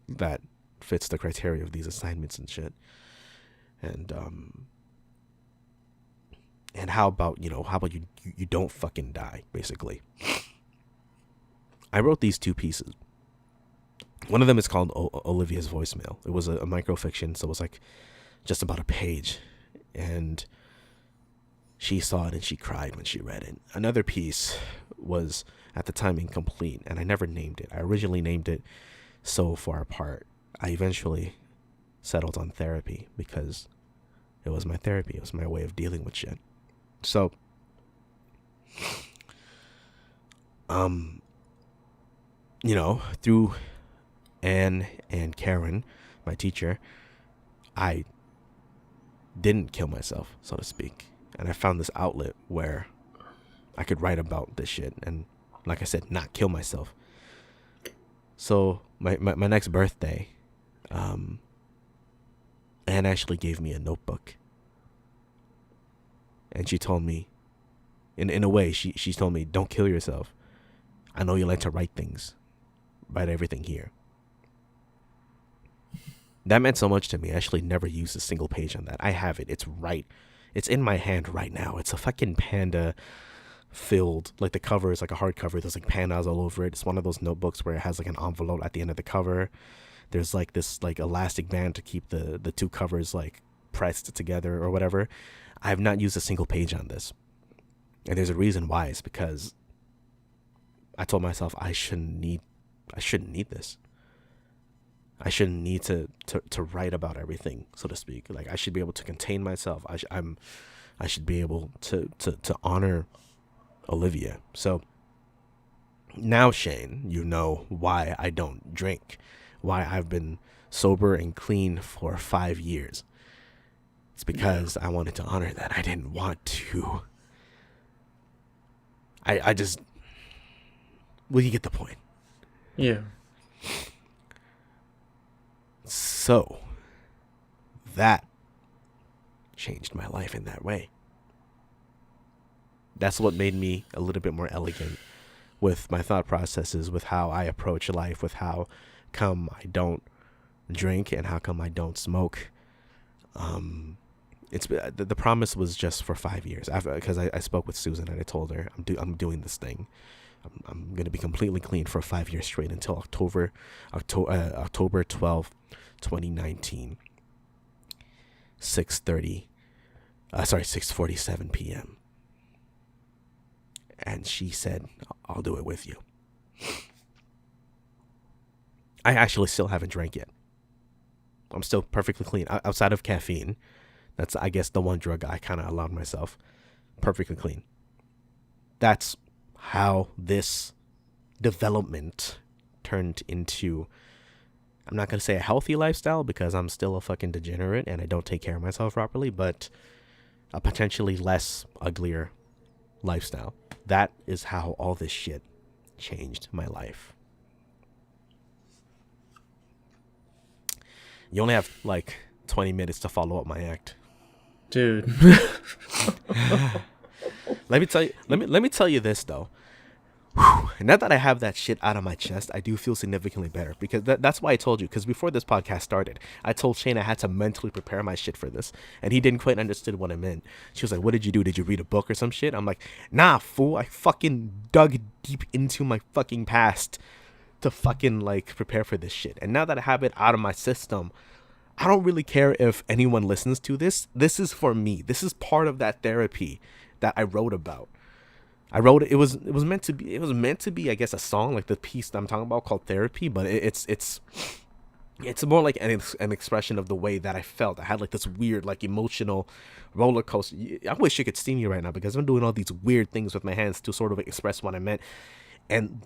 that fits the criteria of these assignments and shit. And how about you don't fucking die, basically. I wrote these two pieces. One of them is called Olivia's Voicemail. It was a microfiction, so it was like just about a page. And she saw it and she cried when she read it. Another piece was at the time incomplete, and I never named it. I originally named it So Far Apart. I eventually settled on therapy because it was my therapy. It was my way of dealing with shit. So, through Anne and Karen, my teacher, I didn't kill myself, so to speak. And I found this outlet where I could write about this shit and, like I said, not kill myself. So my next birthday, Anne actually gave me a notebook. And she told me, in a way, she told me, don't kill yourself. I know you like to write things. Write everything here. That meant so much to me. I actually never used a single page on that. I have it. It's in my hand right now. It's a fucking panda filled, like the cover is like a hardcover. There's like pandas all over it. It's one of those notebooks where it has like an envelope at the end of the cover. There's like this like elastic band to keep the two covers like pressed together or whatever. I have not used a single page on this. And there's a reason why. It's because I told myself I shouldn't need this. I shouldn't need to write about everything, so to speak. Like, I should be able to contain myself. I should be able to honor Olivia. So now, Shane, you know why I don't drink, why I've been sober and clean for 5 years. It's because I wanted to honor that. I didn't want to. I just... Well, you get the point.
Yeah.
So, that changed my life in that way. That's what made me a little bit more elegant with my thought processes, with how I approach life, with how come I don't drink and how come I don't smoke. It's the promise was just for 5 years, because I spoke with Susan and I told her I'm doing this thing. I'm going to be completely clean for 5 years straight until October 12th, 2019, 6:47 p.m. And she said, I'll do it with you. I actually still haven't drank yet. I'm still perfectly clean. Outside of caffeine, that's, I guess, the one drug I kind of allowed myself. Perfectly clean. That's how this development turned into I'm not going to say a healthy lifestyle because I'm still a fucking degenerate and I don't take care of myself properly, but a potentially less uglier lifestyle. That is how all this shit changed my life. You only have like 20 minutes to follow up my act.
Dude.
Let me tell you this though. Whew. Now that I have that shit out of my chest, I do feel significantly better because that's why I told you. Because before this podcast started, I told Shane I had to mentally prepare my shit for this, and he didn't quite understand what I meant. She was like, "What did you do? Did you read a book or some shit?" I'm like, "Nah, fool. I fucking dug deep into my fucking past to fucking like prepare for this shit. And now that I have it out of my system, I don't really care if anyone listens to this. This is for me. This is part of that therapy that I wrote about." I wrote it. It was meant to be. I guess a song like the piece that I'm talking about called Therapy, but it's more like an expression of the way that I felt. I had like this weird like emotional roller coaster. I wish you could see me right now because I'm doing all these weird things with my hands to sort of express what I meant, and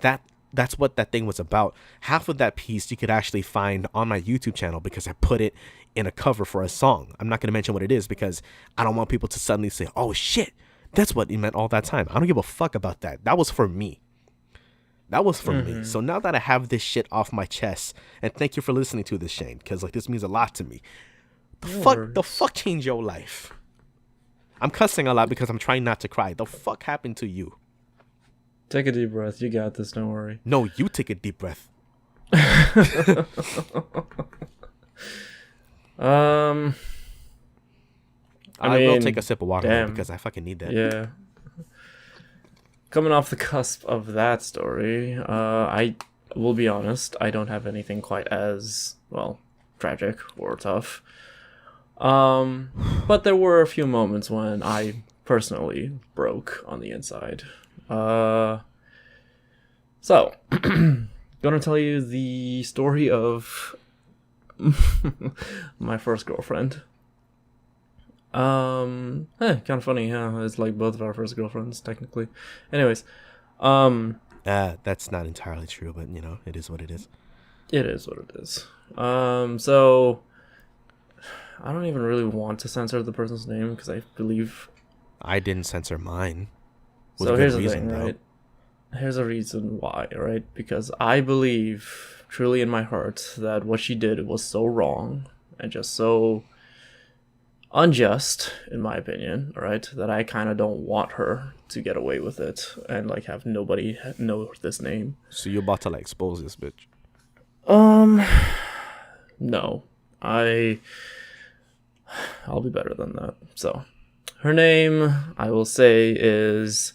that's what that thing was about. Half of that piece you could actually find on my YouTube channel because I put it in a cover for a song. I'm not going to mention what it is because I don't want people to suddenly say, "Oh shit, that's what he meant all that time." I don't give a fuck about that. That was for me. Me. So now that I have this shit off my chest, and thank you for listening to this, Shane, because like this means a lot to me. The fuck changed your life? I'm cussing a lot because I'm trying not to cry. The fuck happened to you?
Take a deep breath. You got this. Don't worry.
No, you take a deep breath. I will take a sip of water because I fucking need that.
Yeah. Coming off the cusp of that story, I will be honest, I don't have anything quite as, well, tragic or tough. But there were a few moments when I personally broke on the inside. So, gonna tell you the story of my first girlfriend. Kind of funny, huh? It's like both of our first girlfriends, technically. Anyways,
that's not entirely true, but you know, it is what it is.
It is what it is. So I don't even really want to censor the person's name because I believe
I didn't censor mine.
So here's the thing, right? Here's a reason why, right? Because I believe truly in my heart that what she did was so wrong and just so unjust, in my opinion, right? That I kind of don't want her to get away with it and like have nobody know this name.
So you're about to like expose this bitch?
No. I'll be better than that. So her name, I will say, is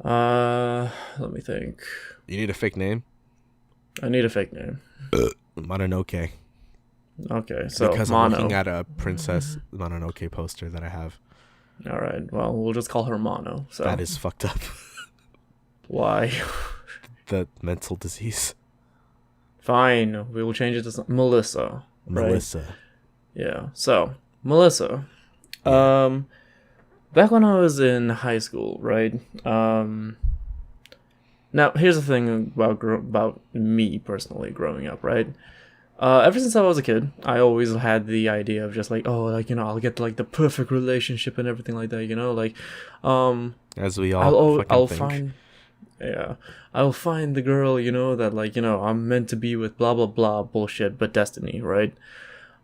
let me think.
You need a fake name?
I need a fake name.
Mononoke.
Okay, so
because
Mono.
I'm looking at a Princess Mononoke poster that I have.
All right, well, we'll just call her Mono. So
that is fucked up.
Why?
The mental disease.
Fine, we will change it to Melissa. Right?
Melissa.
Yeah. So Melissa. Back when I was in high school, right? Now here's the thing about me personally growing up, right? Ever since I was a kid, I always had the idea of just like, oh, like, you know, I'll get like the perfect relationship and everything like that, you know, like,
as we all
I'll
think.
find, yeah, I'll find the girl, you know, that like, you know, I'm meant to be with, blah blah blah bullshit, but destiny, right?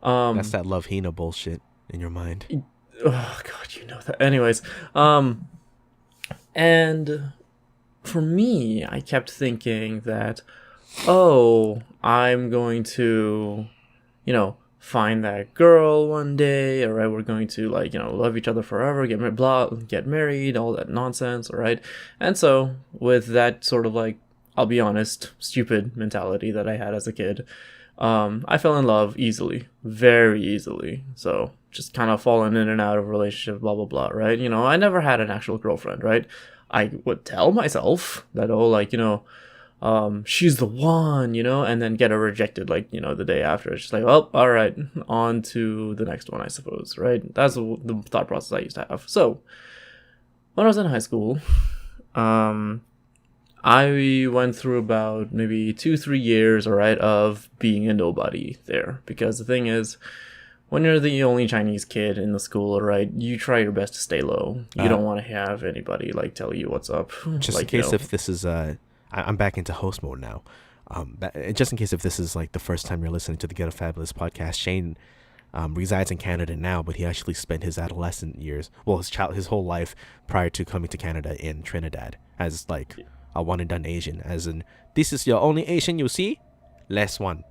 That's that Love Hina bullshit in your mind.
Oh God, you know that. Anyways, and for me, I kept thinking that, oh, I'm going to, you know, find that girl one day, all right, we're going to, like, you know, love each other forever, get married, all that nonsense, all right? And so, with that sort of, like, I'll be honest, stupid mentality that I had as a kid, I fell in love easily, very easily, so just kind of falling in and out of a relationship, blah, blah, blah, right? You know, I never had an actual girlfriend, right? I would tell myself that, oh, like, you know, she's the one, you know, and then get her rejected, like, you know, the day after. It's just like, well, all right, on to the next one, I suppose, right? That's the thought process I used to have. So when I was in high school, I went through about maybe 2-3 years, all right, of being a nobody there. Because the thing is, when you're the only Chinese kid in the school, right, you try your best to stay low. You don't want to have anybody like tell you what's up.
Just
like,
in case if this is I'm back into host mode now. Just in case if this is like the first time you're listening to the Ghetto Fabulous podcast, Shane resides in Canada now, but he actually spent his adolescent years, well, his whole life prior to coming to Canada in Trinidad as like a one and done Asian, as in, this is your only Asian you see, less one.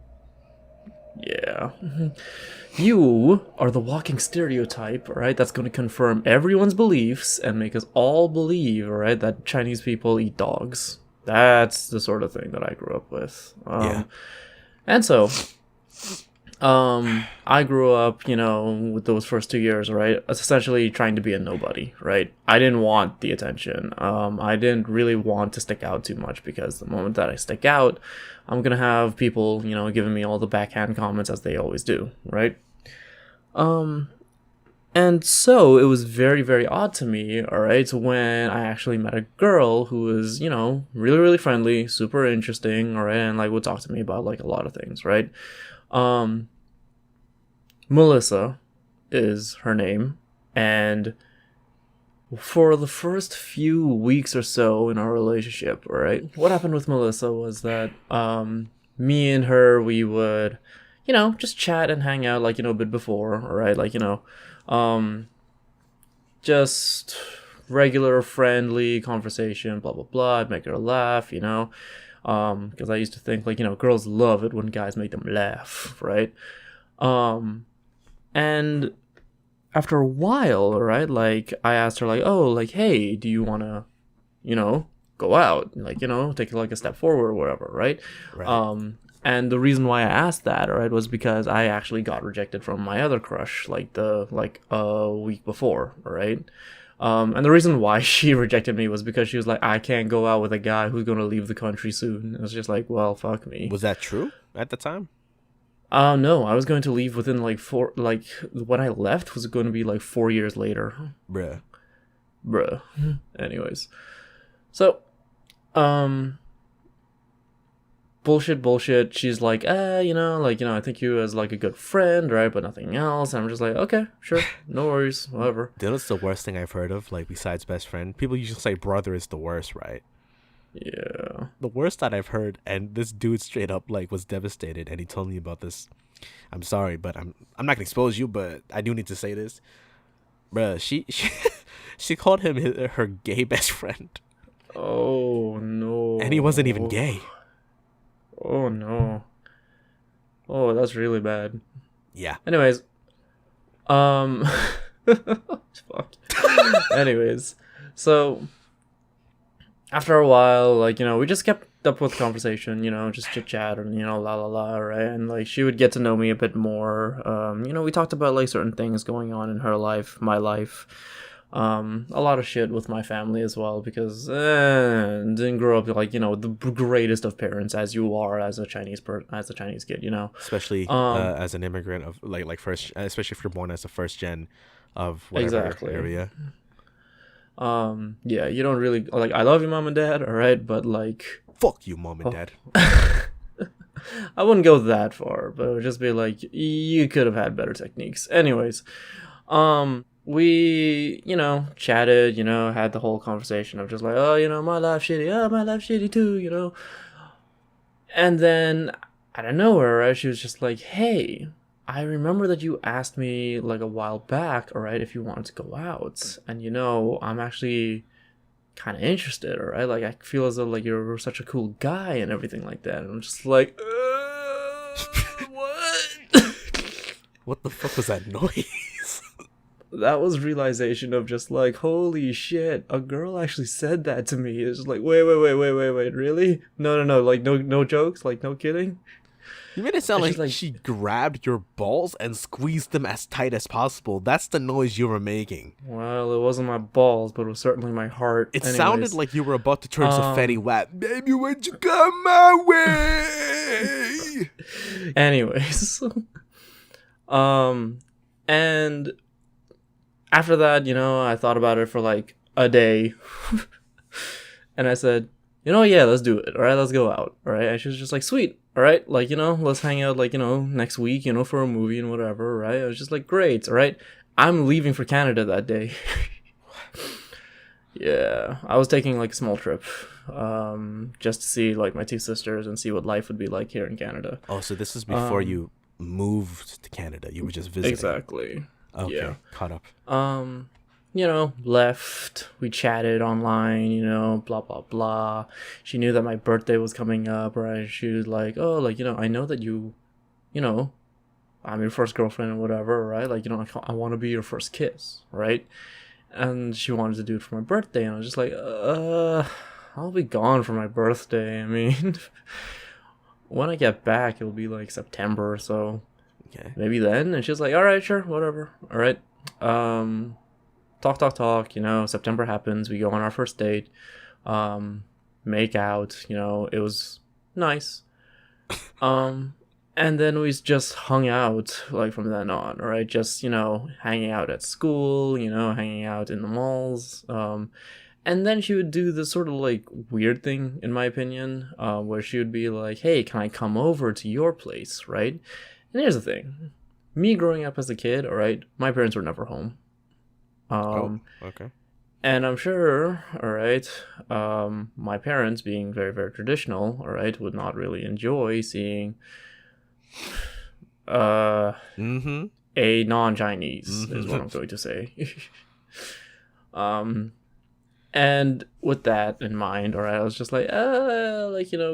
Yeah. You are the walking stereotype, right? That's going to confirm everyone's beliefs and make us all believe, right, that Chinese people eat dogs. That's the sort of thing that I grew up with.
Yeah.
And so, I grew up, with those first 2 years, right, essentially trying to be a nobody, right? I didn't want the attention. I didn't really want to stick out too much, because the moment that I stick out, I'm going to have people, giving me all the backhand comments, as they always do, right? And so it was very, very odd to me, all right, when I actually met a girl who was, really, really friendly, super interesting, all right, and like would talk to me about like a lot of things, right? Melissa is her name, and for the first few weeks or so in our relationship, all right, what happened with Melissa was that me and her, we would, just chat and hang out like, a bit before, all right, like, just regular friendly conversation, blah blah blah. I'd make her laugh, because I used to think like, girls love it when guys make them laugh, right? And after a while, right, like I asked her like, oh, like, hey, do you want to, go out, like, take like a step forward or whatever, right? And the reason why I asked that, right, was because I actually got rejected from my other crush like a week before, right? And the reason why she rejected me was because she was like, I can't go out with a guy who's going to leave the country soon. It was just like, well, fuck me.
Was that true at the time?
No, I was going to leave within when I left was going to be like 4 years later.
Bruh.
Anyways. So, bullshit. She's like, I think you as like a good friend, right? But nothing else. And I'm just like, okay, sure, no worries, whatever.
Dude, that's the worst thing I've heard of, like, besides best friend. People usually say brother is the worst, right?
Yeah.
The worst that I've heard, and this dude straight up like was devastated, and he told me about this. I'm sorry, but I'm not gonna expose you, but I do need to say this. Bruh, she called him her gay best friend.
Oh no.
And he wasn't even gay.
Oh no. Oh, that's really bad.
Yeah.
Anyways. Fuck. Anyways. So after a while, like, we just kept up with conversation, just chit chat and, la la la, right? And like she would get to know me a bit more. We talked about like certain things going on in her life, my life. A lot of shit with my family as well, because didn't grow up like, the greatest of parents, as you are as a Chinese kid,
especially as an immigrant of like first, especially if you're born as a first gen of whatever area.
Yeah, you don't really like, I love you, mom and dad, all right, but like,
fuck you, mom and dad.
I wouldn't go that far, but it would just be like, you could have had better techniques. Anyways, we, chatted, had the whole conversation of just like, oh, my life shitty too, And then out of nowhere, right, she was just like, hey, I remember that you asked me like a while back, all right, if you wanted to go out. And, I'm actually kind of interested, all right? Like, I feel as though like you're such a cool guy and everything like that. And I'm just like, what?
What the fuck was that noise?
That was realization of just like, holy shit, a girl actually said that to me. It's just like, wait, really? No, like no jokes, like no kidding.
You made it sound like she grabbed your balls and squeezed them as tight as possible. That's the noise you were making.
Well, it wasn't my balls, but it was certainly my heart.
It sounded like you were about to turn to Fetty Wap. Baby, would you come my way?
Anyways. And after that, I thought about it for like a day. And I said, yeah, let's do it. All right, let's go out. All right. And she was just like, sweet. All right. Like, let's hang out, like, next week, for a movie and whatever. Right. I was just like, great. All right. I'm leaving for Canada that day. Yeah. I was taking like a small trip, just to see like my two sisters and see what life would be like here in Canada.
Oh, so this is before you moved to Canada. You were just visiting.
Exactly.
Okay.
Yeah.
Caught up.
Left. We chatted online, blah, blah, blah. She knew that my birthday was coming up, right? She was like, oh, like, I know that I'm your first girlfriend or whatever, right? Like, I want to be your first kiss, right? And she wanted to do it for my birthday. And I was just like, I'll be gone for my birthday. I mean, when I get back, it'll be like September or so.
Okay. Maybe
then. And she's like, all right, sure, whatever. All right. Talk. September happens. We go on our first date. Make out. It was nice. And then we just hung out, like, from then on, right? Just, hanging out at school, hanging out in the malls. And then she would do this sort of, like, weird thing, in my opinion, where she would be like, hey, can I come over to your place, right? And here's the thing. Me growing up as a kid, all right, my parents were never home.
Okay.
And I'm sure, all right, my parents, being very, very traditional, all right, would not really enjoy seeing a non-Chinese, is what I'm going to say. And with that in mind, all right, I was just like, we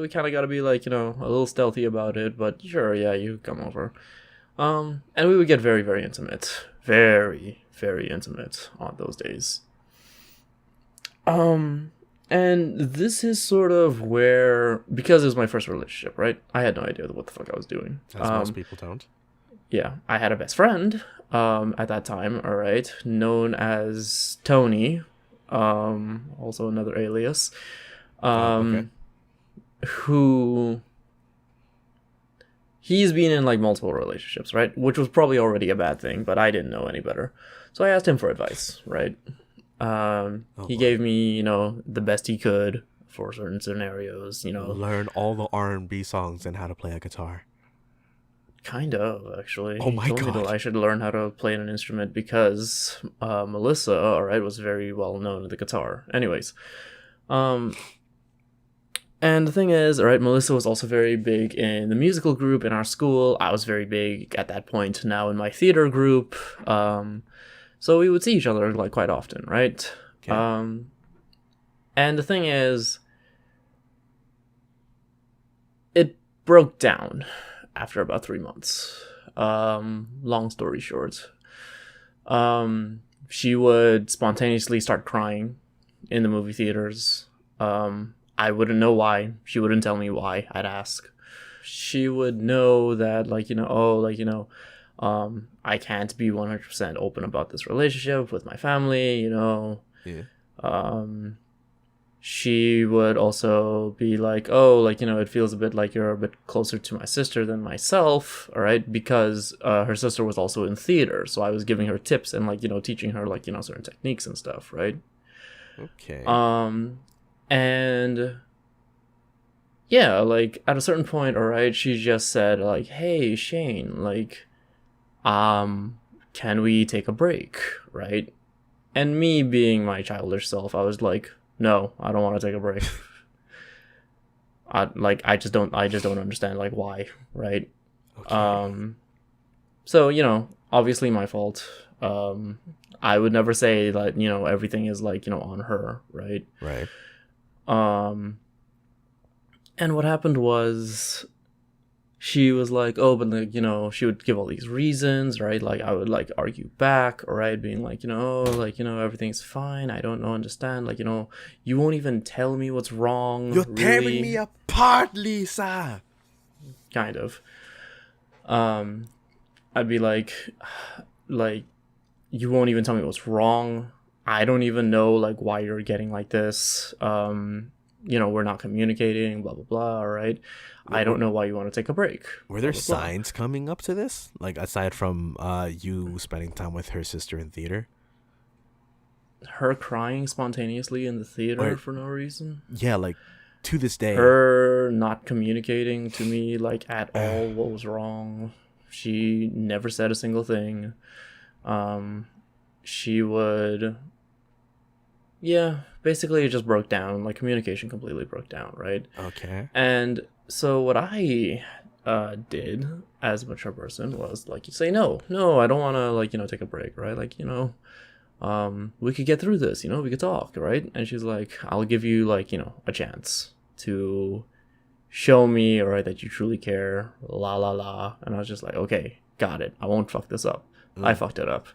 kind of got to be like, a little stealthy about it, but sure, yeah, you come over. And we would get very, very intimate. Very, very intimate on those days. And this is sort of where, because it was my first relationship, right? I had no idea what the fuck I was doing.
As most people don't.
Yeah, I had a best friend at that time, all right, known as Tony, also another alias,
Okay.
who... He's been in, like, multiple relationships, right? Which was probably already a bad thing, but I didn't know any better. So I asked him for advice, right? He gave me, the best he could for certain scenarios,
Learn all the R&B songs and how to play a guitar.
Kind of, actually.
Oh my
he told me
God.
that I should learn how to play an instrument because Melissa, all right, was very well known at the guitar. Anyways, and the thing is, all right, Melissa was also very big in the musical group in our school. I was very big at that point now in my theater group. So we would see each other, like, quite often, right?
Okay.
And the thing is, it broke down after about 3 months. Long story short. She would spontaneously start crying in the movie theaters. I wouldn't know why. She wouldn't tell me why. I'd ask. She would know that, like, I can't be 100% open about this relationship with my family,
Yeah.
She would also be like, oh, like, it feels a bit like you're a bit closer to my sister than myself, all right? Because her sister was also in theater, so I was giving her tips and, like, teaching her, like, certain techniques and stuff, right?
Okay.
And yeah, like, at a certain point, all right, she just said, like, hey, Shane, like, can we take a break, right? And me being my childish self, I was like, no, I don't want to take a break. I just don't understand, like, why, right?
Okay.
So, obviously my fault. I would never say that, everything is, like, on her, right?
Right.
And what happened was, she was like, oh, but, like, she would give all these reasons, right? Like, I would, like, argue back, right? Being like, everything's fine. I don't understand. Like, you won't even tell me what's wrong.
You're
really.
tearing me apart, Lisa.
Kind of. I'd be like, you won't even tell me what's wrong. I don't even know, like, why you're getting like this. We're not communicating, blah, blah, blah, all right? I don't know why you want to take a break.
Were there signs coming up to this? Like, aside from you spending time with her sister in theater?
Her crying spontaneously in the theater for no reason?
Yeah, like, To this day.
Her not communicating to me, like, at all what was wrong. She never said a single thing. She would... Yeah, basically it just broke down. Like, communication completely broke down, right?
Okay.
And so what I did as a mature person was, like, you say, no, I don't want to, like, take a break, right? Like, we could get through this, we could talk, right? And she's like, I'll give you, like, a chance to show me, all right, that you truly care, la la la. And I was just like, okay, got it, I won't fuck this up. I fucked it up.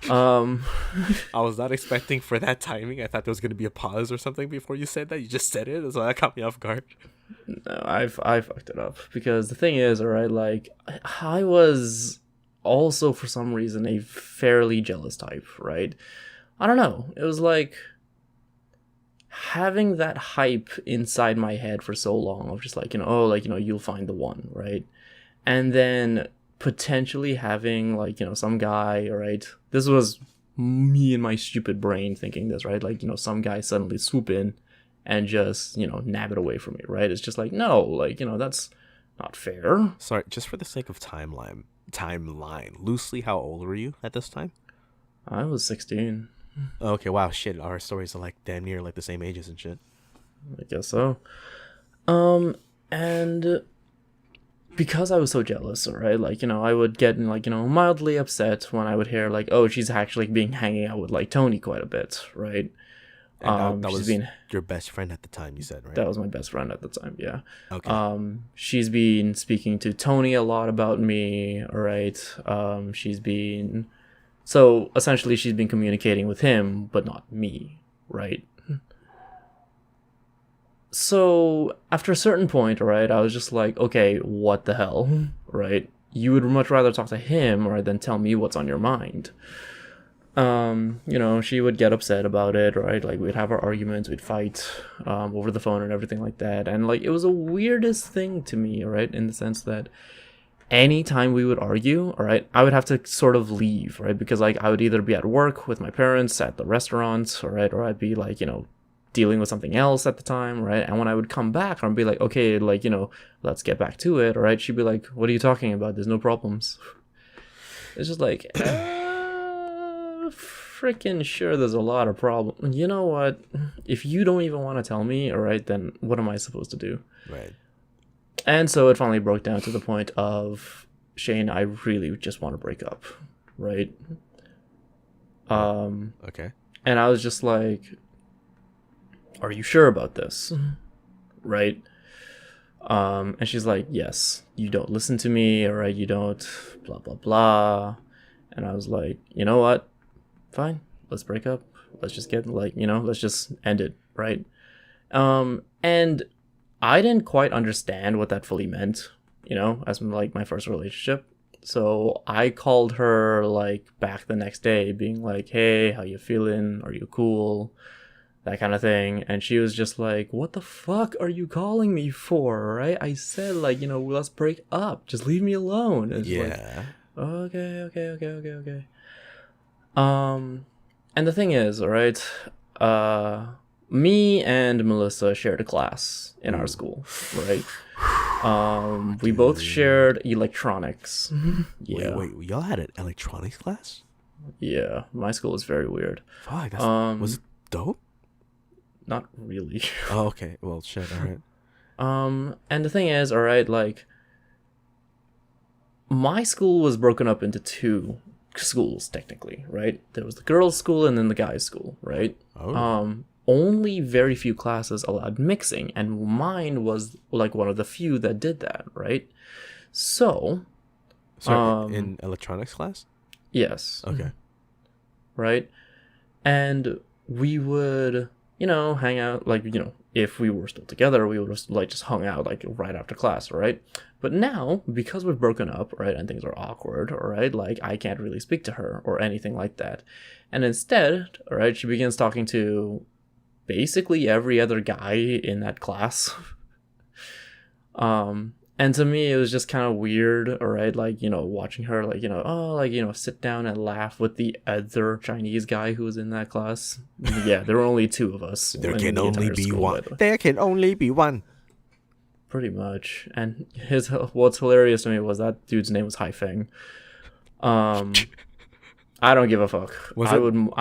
I was not expecting for that timing. I thought there was going to be a pause or something before you said that. You just said it, so that caught me off guard.
No, I fucked it up, because the thing is, all right, like, I was also, for some reason, a fairly jealous type, right? I don't know. It was like having that hype inside my head for so long of just like, you'll find the one, right? And then potentially having, like, some guy, right? This was me and my stupid brain thinking this, right? Like, some guy suddenly swoop in and just, nab it away from me, right? It's just like, no, like, that's not fair.
Sorry, just for the sake of timeline, loosely, how old were you at this time?
I was 16.
Okay, wow, shit, our stories are like damn near like the same ages and shit.
I guess so. And because I was so jealous, right? Like, I would get, like, mildly upset when I would hear, like, oh, she's actually hanging out with, like, Tony quite a bit, right?
And that was your best friend at the time, you said, right?
That was my best friend at the time, yeah.
Okay.
She's been speaking to Tony a lot about me, all right? So essentially she's been communicating with him, but not me, right? So after a certain point, right, I was just like, okay, what the hell, right? You would much rather talk to him, right, than tell me what's on your mind. She would get upset about it, right? Like, we'd have our arguments, we'd fight over the phone and everything like that. And, like, it was the weirdest thing to me, right? In the sense that anytime we would argue, all right, I would have to sort of leave, right? Because, like, I would either be at work with my parents at the restaurant, all right, or I'd be, like, dealing with something else at the time, right? And when I would come back, I'd be like, okay, like, let's get back to it, all right? She'd be like, what are you talking about? There's no problems. It's just like, freaking sure there's a lot of problems. You know what? If you don't even want to tell me, all right, then what am I supposed to do?
Right.
And so it finally broke down to the point of, Shane, I really just want to break up, right?
Okay.
And I was just like, are you sure about this? Right? And she's like, yes, you don't listen to me, all right, you don't blah blah blah. And I was like, you know what, fine, let's break up, let's just get, like, let's just end it, right? And I didn't quite understand what that fully meant, as, like, my first relationship. So I called her, like, back the next day being like, hey, how you feeling, are you cool, that kind of thing. And she was just like, what the fuck are you calling me for, right? I said, like, let's break up, just leave me alone. And
yeah.
Like, okay. And the thing is, all right, me and Melissa shared a class in our school, right? We both shared electronics. Yeah.
Wait, y'all had an electronics class?
Yeah, my school is very weird.
Fuck, that's, was it dope?
Not really.
Oh, okay. Well, shit, alright.
And the thing is, all right, like, my school was broken up into two schools, technically, right? There was the girls' school and then the guys' school, right?
Oh.
Only very few classes allowed mixing, and mine was, like, one of the few that did that, right? So...
Sorry, in electronics class?
Yes.
Okay.
Right? And we would... hang out, like, if we were still together, we would have, like, just hung out, like, right after class, right? But now, because we've broken up, right, and things are awkward, all right, like, I can't really speak to her or anything like that. And instead, all right, she begins talking to basically every other guy in that class. And to me, it was just kind of weird, all right? Like, watching her, like, sit down and laugh with the other Chinese guy who was in that class. Yeah, there were only two of us.
There can only be one. There can only be one.
Pretty much. And what's hilarious to me was that dude's name was Haifeng. I don't give a fuck. I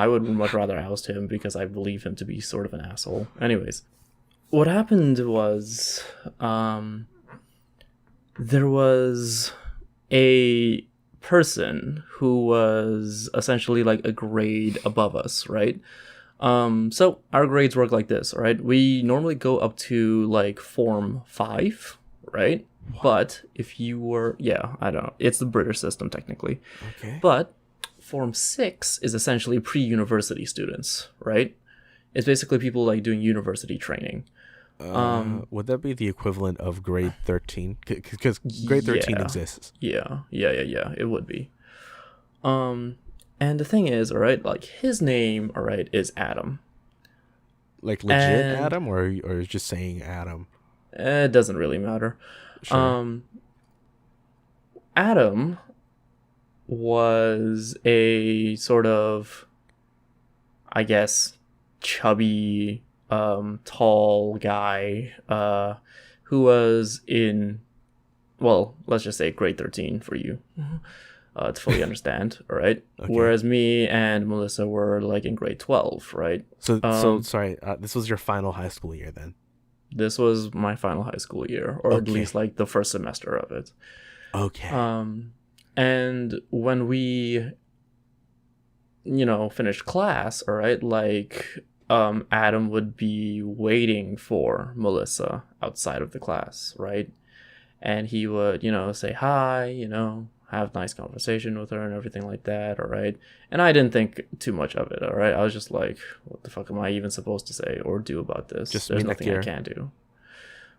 would much rather oust him because I believe him to be sort of an asshole. Anyways, what happened was, there was a person who was essentially like a grade above us, right? So our grades work like this, all right? We normally go up to like Form 5, right? What? But if you were, I don't know. It's the British system technically.
Okay.
But Form 6 is essentially pre-university students, right? It's basically people like doing university training.
Would that be the equivalent of grade 13? Because grade 13 exists.
Yeah. It would be. And the thing is, all right, like his name, all right, is Adam.
Like legit Adam, or just saying Adam?
It doesn't really matter. Sure. Adam was a sort of, I guess, chubby, tall guy who was in, well, let's just say grade 13 for you to fully understand, all right? Okay. Whereas me and Melissa were like in grade 12, right?
So sorry, this was your final high school year then?
This was my final high school year, or at least like the first semester of it.
Okay.
And when we, finished class, all right, like, Adam would be waiting for Melissa outside of the class, right? And he would, say hi, have nice conversation with her and everything like that, all right? And I didn't think too much of it, all right? I was just like, what the fuck am I even supposed to say or do about this? There's nothing I can do.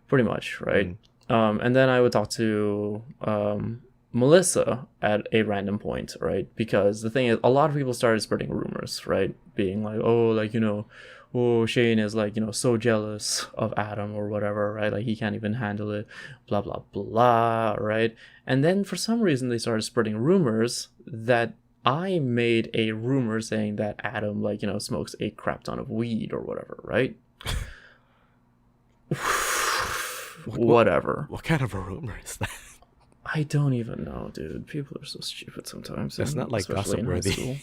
Pretty much, right? And then I would talk to Melissa at a random point, right? Because the thing is, a lot of people started spreading rumors, right? Being like, oh, like, Shane is like, so jealous of Adam or whatever, right? Like he can't even handle it, blah, blah, blah, right? And then for some reason they started spreading rumors that I made a rumor saying that Adam, like, smokes a crap ton of weed or whatever, right? Whatever.
What kind of a rumor is that?
I don't even know, dude. People are so stupid sometimes.
It's not like gossip worthy.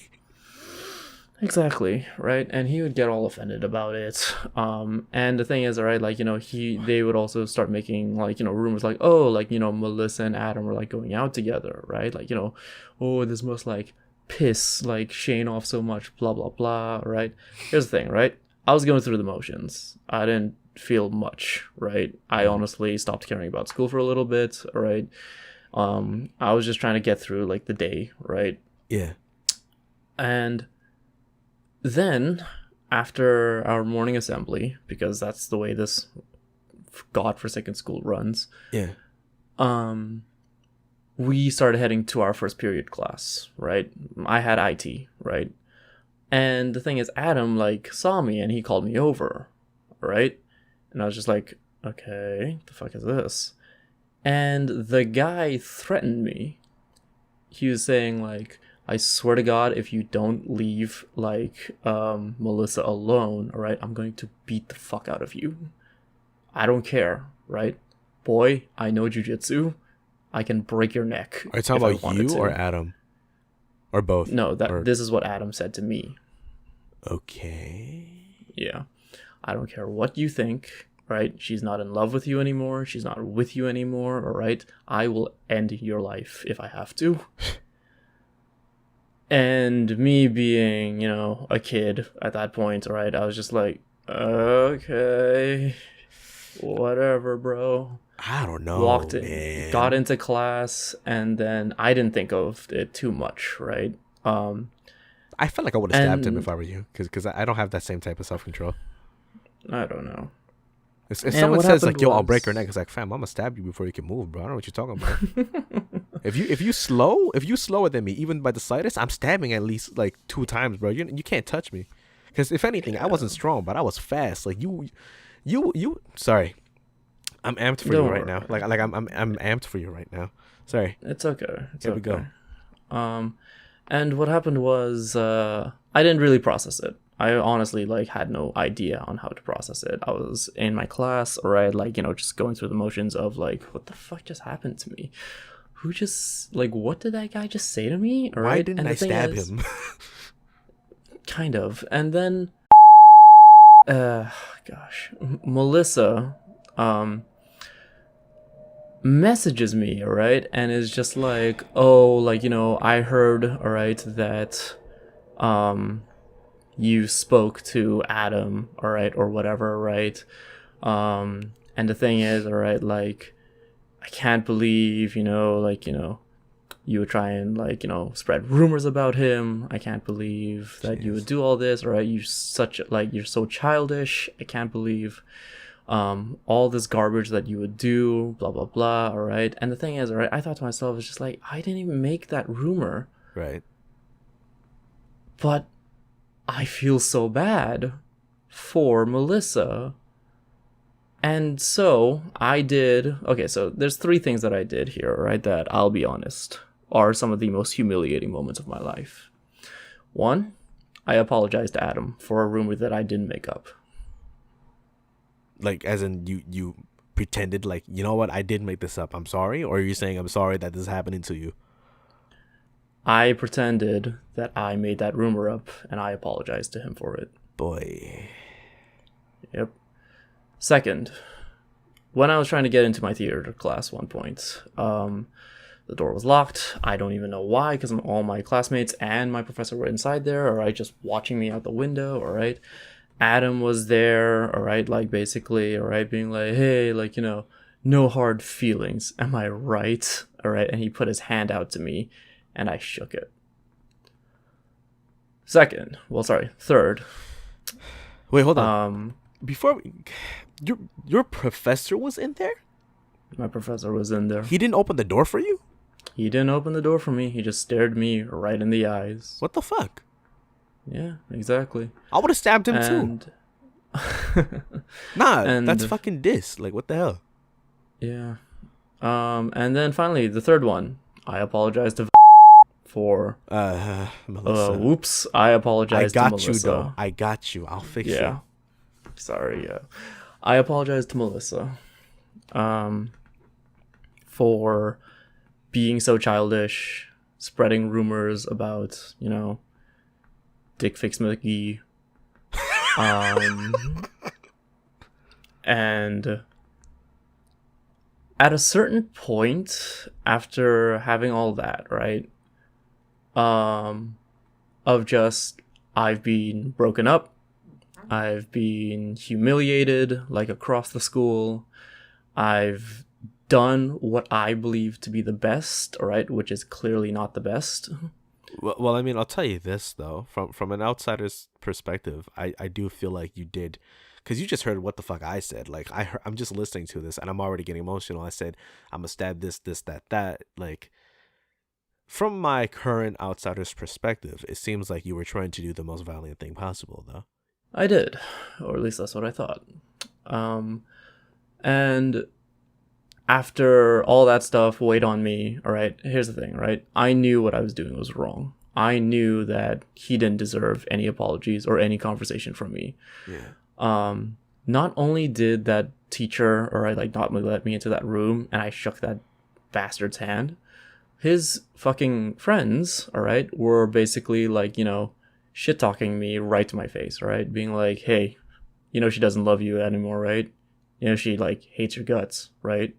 Exactly, right? And he would get all offended about it. And the thing is, all right, like, they would also start making, like, rumors like, oh, like, Melissa and Adam were like going out together, right? Like, oh, this must like piss like Shane off so much, blah, blah, blah, right? Here's the thing, right? I was going through the motions. I didn't feel much, right? I honestly stopped caring about school for a little bit, right? I was just trying to get through like the day, right?
Yeah.
And then after our morning assembly, because that's the way this godforsaken school runs, we started heading to our first period class, right? I had IT, right? And the thing is, Adam like saw me and he called me over, right? And I was just like, okay, the fuck is this? And the guy threatened me. He was saying like, I swear to God, if you don't leave like Melissa alone, all right, I'm going to beat the fuck out of you. I don't care, right? Boy, I know jujitsu. I can break your neck.
Are you talking about you or Adam? Or both?
No, this is what Adam said to me.
Okay.
Yeah. I don't care what you think, right? She's not in love with you anymore. She's not with you anymore, all right? I will end your life if I have to. And me being, a kid at that point, all right, I was just like, okay, whatever, bro.
I don't know.
Walked in, got into class, and then I didn't think of it too much, right?
I felt like I would have stabbed him if I were you, because I don't have that same type of self-control.
I don't know.
If someone says like, "Yo, I'll break your neck," it's like, "Fam, I'm gonna stab you before you can move, bro." I don't know what you're talking about. if you slower than me, even by the slightest, I'm stabbing at least like 2 times, bro. You can't touch me, because if anything, I wasn't strong, but I was fast. Like you. Sorry, I'm amped for
Don't
you right
worry.
now. I'm amped for you right now. Sorry.
It's okay.
Here we go.
And what happened was I didn't really process it. I honestly had no idea on how to process it. I was in my class, all right, just going through the motions of what the fuck just happened to me? Who just what did that guy just say to me? All right.
Why didn't I stab him?
Kind of. And then Melissa messages me, all right, and is just I heard, all right, that you spoke to Adam, all right, or whatever, right? And the thing is, all right, I can't believe, you would try and spread rumors about him. I can't believe that you would do all this, all right? You're so childish. I can't believe all this garbage that you would do, blah blah blah, all right? And the thing is, all right, I thought to myself, it's just I didn't even make that rumor,
right?
But I feel so bad for Melissa. And so I did. Okay, so there's 3 things that I did here, right, that I'll be honest are some of the most humiliating moments of my life. 1, I apologized to Adam for a rumor that I didn't make up.
As in you pretended you know what, I did make this up, I'm sorry? Or are you saying I'm sorry that this is happening to you?
I pretended that I made that rumor up and I apologized to him for it.
Boy.
Yep. 2nd, when I was trying to get into my theater class one point, the door was locked. I don't even know why, because all my classmates and my professor were inside there, all right, just watching me out the window, all right. Adam was there, all right, basically, all right, being hey, no hard feelings, am I right? All right, and he put his hand out to me, and I shook it. 3rd.
Wait, hold on. Your professor was in there?
My professor was in there.
He didn't open the door for you?
He didn't open the door for me. He just stared me right in the eyes.
What the fuck?
Yeah, exactly.
I would have stabbed him too. Nah, that's fucking diss. What the hell?
Yeah. And then finally, the 3rd one. I apologized to for
Melissa.
Whoops. I apologize to Melissa.
I got you though. I got you. I'll fix you.
Sorry, yeah. I apologize to Melissa for being so childish, spreading rumors about, Dick Fix McGee. And at a certain point, after having all that, right, of just, I've been broken up, I've been humiliated, across the school, I've done what I believe to be the best, all right, which is clearly not the best.
Well, I mean, I'll tell you this, though. From an outsider's perspective, I do feel like you did, because you just heard what the fuck I said. I'm just listening to this, and I'm already getting emotional. I said, I'm going to stab this, that. From my current outsider's perspective, it seems like you were trying to do the most violent thing possible, though.
I did, or at least that's what I thought. And after all that stuff weighed on me, all right, here's the thing, right? I knew what I was doing was wrong. I knew that he didn't deserve any apologies or any conversation from me.
Yeah.
Not only did that teacher, all right, not let me into that room and I shook that bastard's hand, his fucking friends, all right, were basically shit-talking me right to my face, right? Being hey, she doesn't love you anymore, right? She hates your guts, right?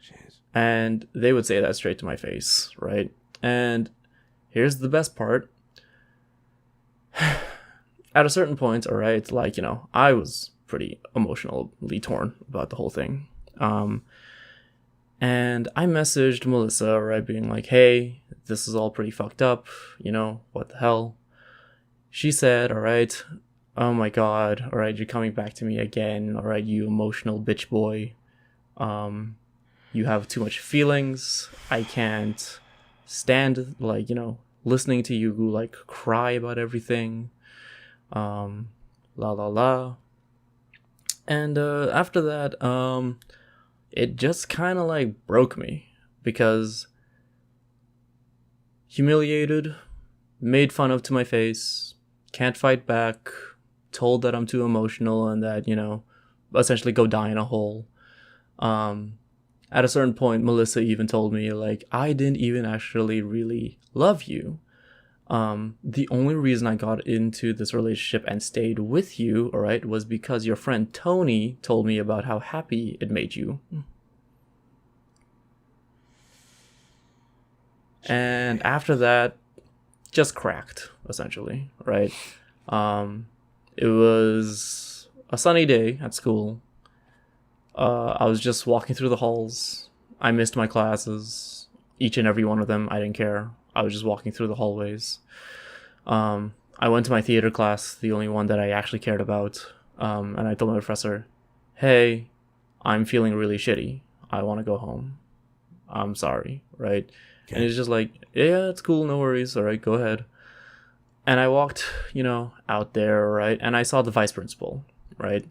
Jeez. And
they would say that straight to my face, right? And here's the best part. At a certain point, all right, I was pretty emotionally torn about the whole thing. And I messaged Melissa, right, being hey, this is all pretty fucked up, what the hell? She said, all right, oh my god, all right, you're coming back to me again, all right, you emotional bitch boy. You have too much feelings. I can't stand, listening to you, cry about everything. La la la. And after that, it just kind of like broke me, because humiliated, made fun of to my face, can't fight back, told that I'm too emotional and that, essentially go die in a hole. At a certain point, Melissa even told me, like, I didn't even actually really love you. The only reason I got into this relationship and stayed with you, all right, was because your friend Tony told me about how happy it made you. And after that, just cracked, essentially, right? It was a sunny day at school. I was just walking through the halls. I missed my classes, each and every one of them. I didn't care. I was just walking through the hallways. I went to my theater class, the only one that I actually cared about. And I told my professor, hey, I'm feeling really shitty. I want to go home. I'm sorry, right? Okay. And he's just like, yeah, it's cool, no worries. All right, go ahead. And I walked, out there, right? And I saw the vice principal, right?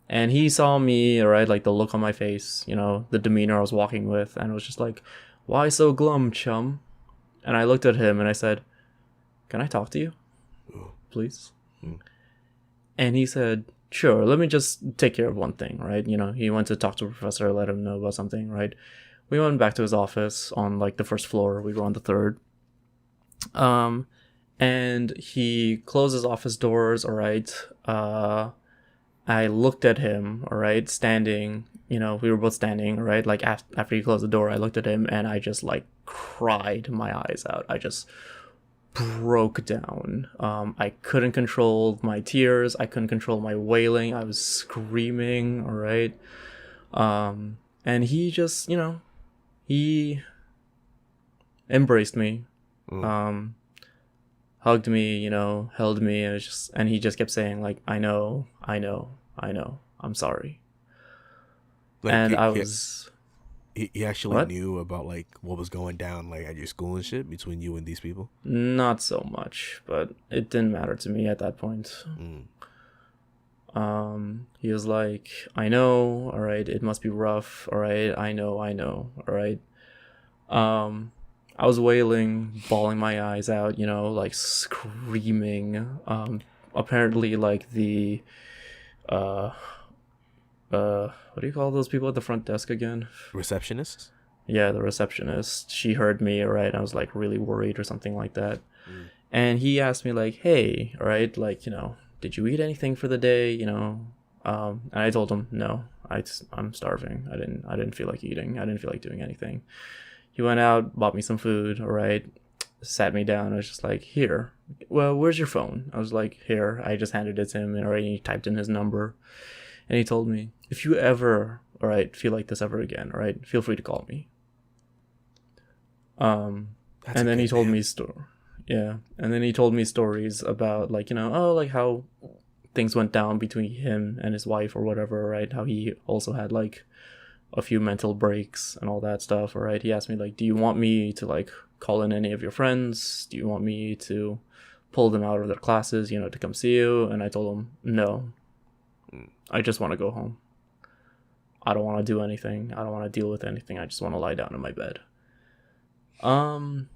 And he saw me, all right, like the look on my face, the demeanor I was walking with. And it was just like, why so glum, chum? And I looked at him and I said, can I talk to you, please? And he said, sure, let me just take care of one thing, right? He went to talk to the professor, let him know about something, right? We went back to his office on like the first floor. We were on the third. And he closed his office doors, all right? I looked at him, all right, standing, we were both standing, right? Like after he closed the door, I looked at him and I just like cried my eyes out. I just broke down. I couldn't control my tears. I couldn't control my wailing. I was screaming, all right? And he just, he embraced me, hugged me, held me, and he just kept saying like, I know, I'm sorry.
Like,
and
he actually
what?
knew about like what was going down like at your school and shit between you and these people?
Not so much, but it didn't matter to me at that point. He was like, I know, all right, it must be rough, all right, I know, all right. I was wailing, bawling my eyes out, like screaming. Apparently like the what do you call those people at the front desk again?
Receptionists?
Yeah, the receptionist. She heard me, all right? I was like really worried or something like that. And he asked me like, hey, all right, like, did you eat anything for the day, and I told him, no, I'm starving. I didn't feel like eating. I didn't feel like doing anything. He went out, bought me some food, all right, sat me down. I was just like, here, well, where's your phone? I was like, here. I just handed it to him, and already he typed in his number. And he told me, if you ever, all right, feel like this ever again, all right, feel free to call me. And then he told me and then he told me stories about like, like how things went down between him and his wife or whatever, right? How he also had like a few mental breaks and all that stuff, all right? He asked me like, do you want me to like call in any of your friends? Do you want me to pull them out of their classes, to come see you? And I told him, no, I just want to go home. I don't want to do anything. I don't want to deal with anything. I just want to lie down in my bed. And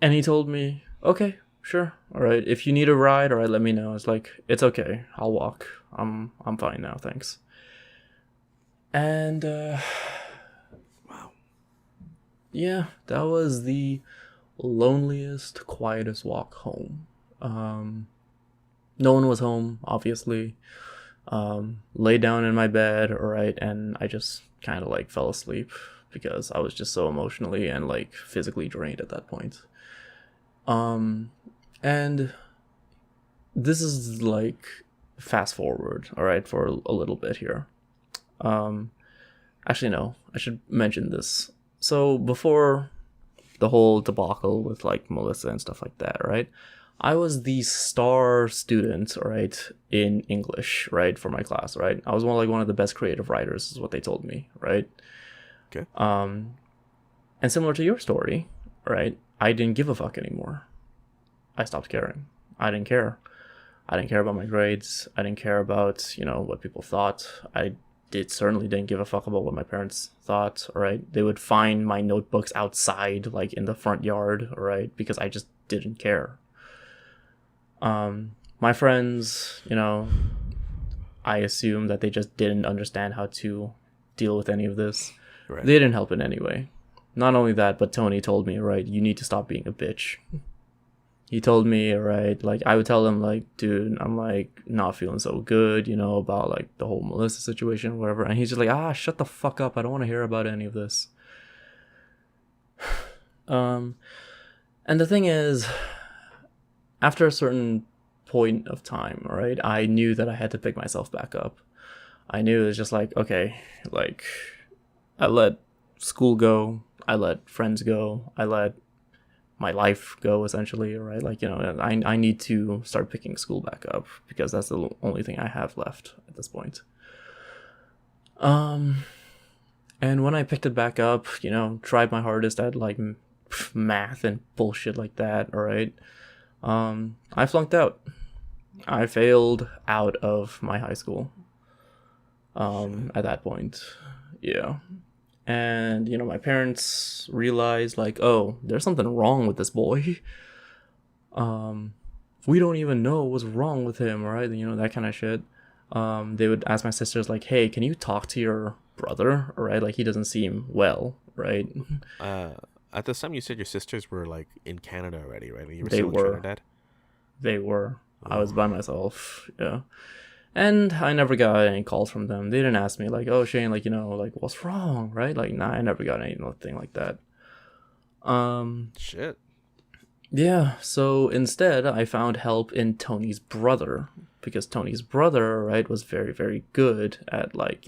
he told me, okay, sure, all right. If you need a ride, all right, let me know. I was like, it's okay. I'll walk. I'm fine now, thanks. And
wow.
Yeah, that was the loneliest, quietest walk home. No one was home, obviously. Lay down in my bed, all right, and I just kind of like fell asleep because I was just so emotionally and like physically drained at that point. And this is like fast forward, all right, for a little bit here. Actually, no, I should mention this. So before the whole debacle with like Melissa and stuff like that, right? I was the star student, right, in English, right, for my class, right? I was one of the best creative writers, is what they told me, right?
Okay.
And similar to your story, right? I didn't give a fuck anymore. I stopped caring. I didn't care. I didn't care about my grades. I didn't care about, what people thought. I certainly didn't give a fuck about what my parents thought. All right, they would find my notebooks outside, like in the front yard. All right, because I just didn't care. My friends, I assume that they just didn't understand how to deal with any of this.
Right.
They didn't help in any way. Not only that, but Tony told me, right, you need to stop being a bitch. He told me, right, like, I would tell him, like, dude, I'm, like, not feeling so good, about, like, the whole Melissa situation or whatever. And he's just like, shut the fuck up. I don't want to hear about any of this. And the thing is, after a certain point of time, right, I knew that I had to pick myself back up. I knew it was just like, okay, like, I let school go. I let friends go. I let my life go, essentially, right? Like, I need to start picking school back up because that's the only thing I have left at this point. And when I picked it back up, tried my hardest at, like, math and bullshit like that, all right? I flunked out. I failed out of my high school at that point. Yeah. And, my parents realized, like, oh, there's something wrong with this boy. We don't even know what's wrong with him, right? That kind of shit. They would ask my sisters, like, hey, can you talk to your brother? Right? Like, he doesn't seem well, right?
At this time, you said your sisters were, like, in Canada already, right? Like, you were
They
still
were.
in Trinidad?
They were.
Oh.
I was by myself, yeah. And I never got any calls from them. They didn't ask me, like, oh, Shane, like, like, what's wrong, right? Like, nah, I never got anything like that.
Shit.
Yeah, so instead, I found help in Tony's brother. Because Tony's brother, right, was very, very good at, like,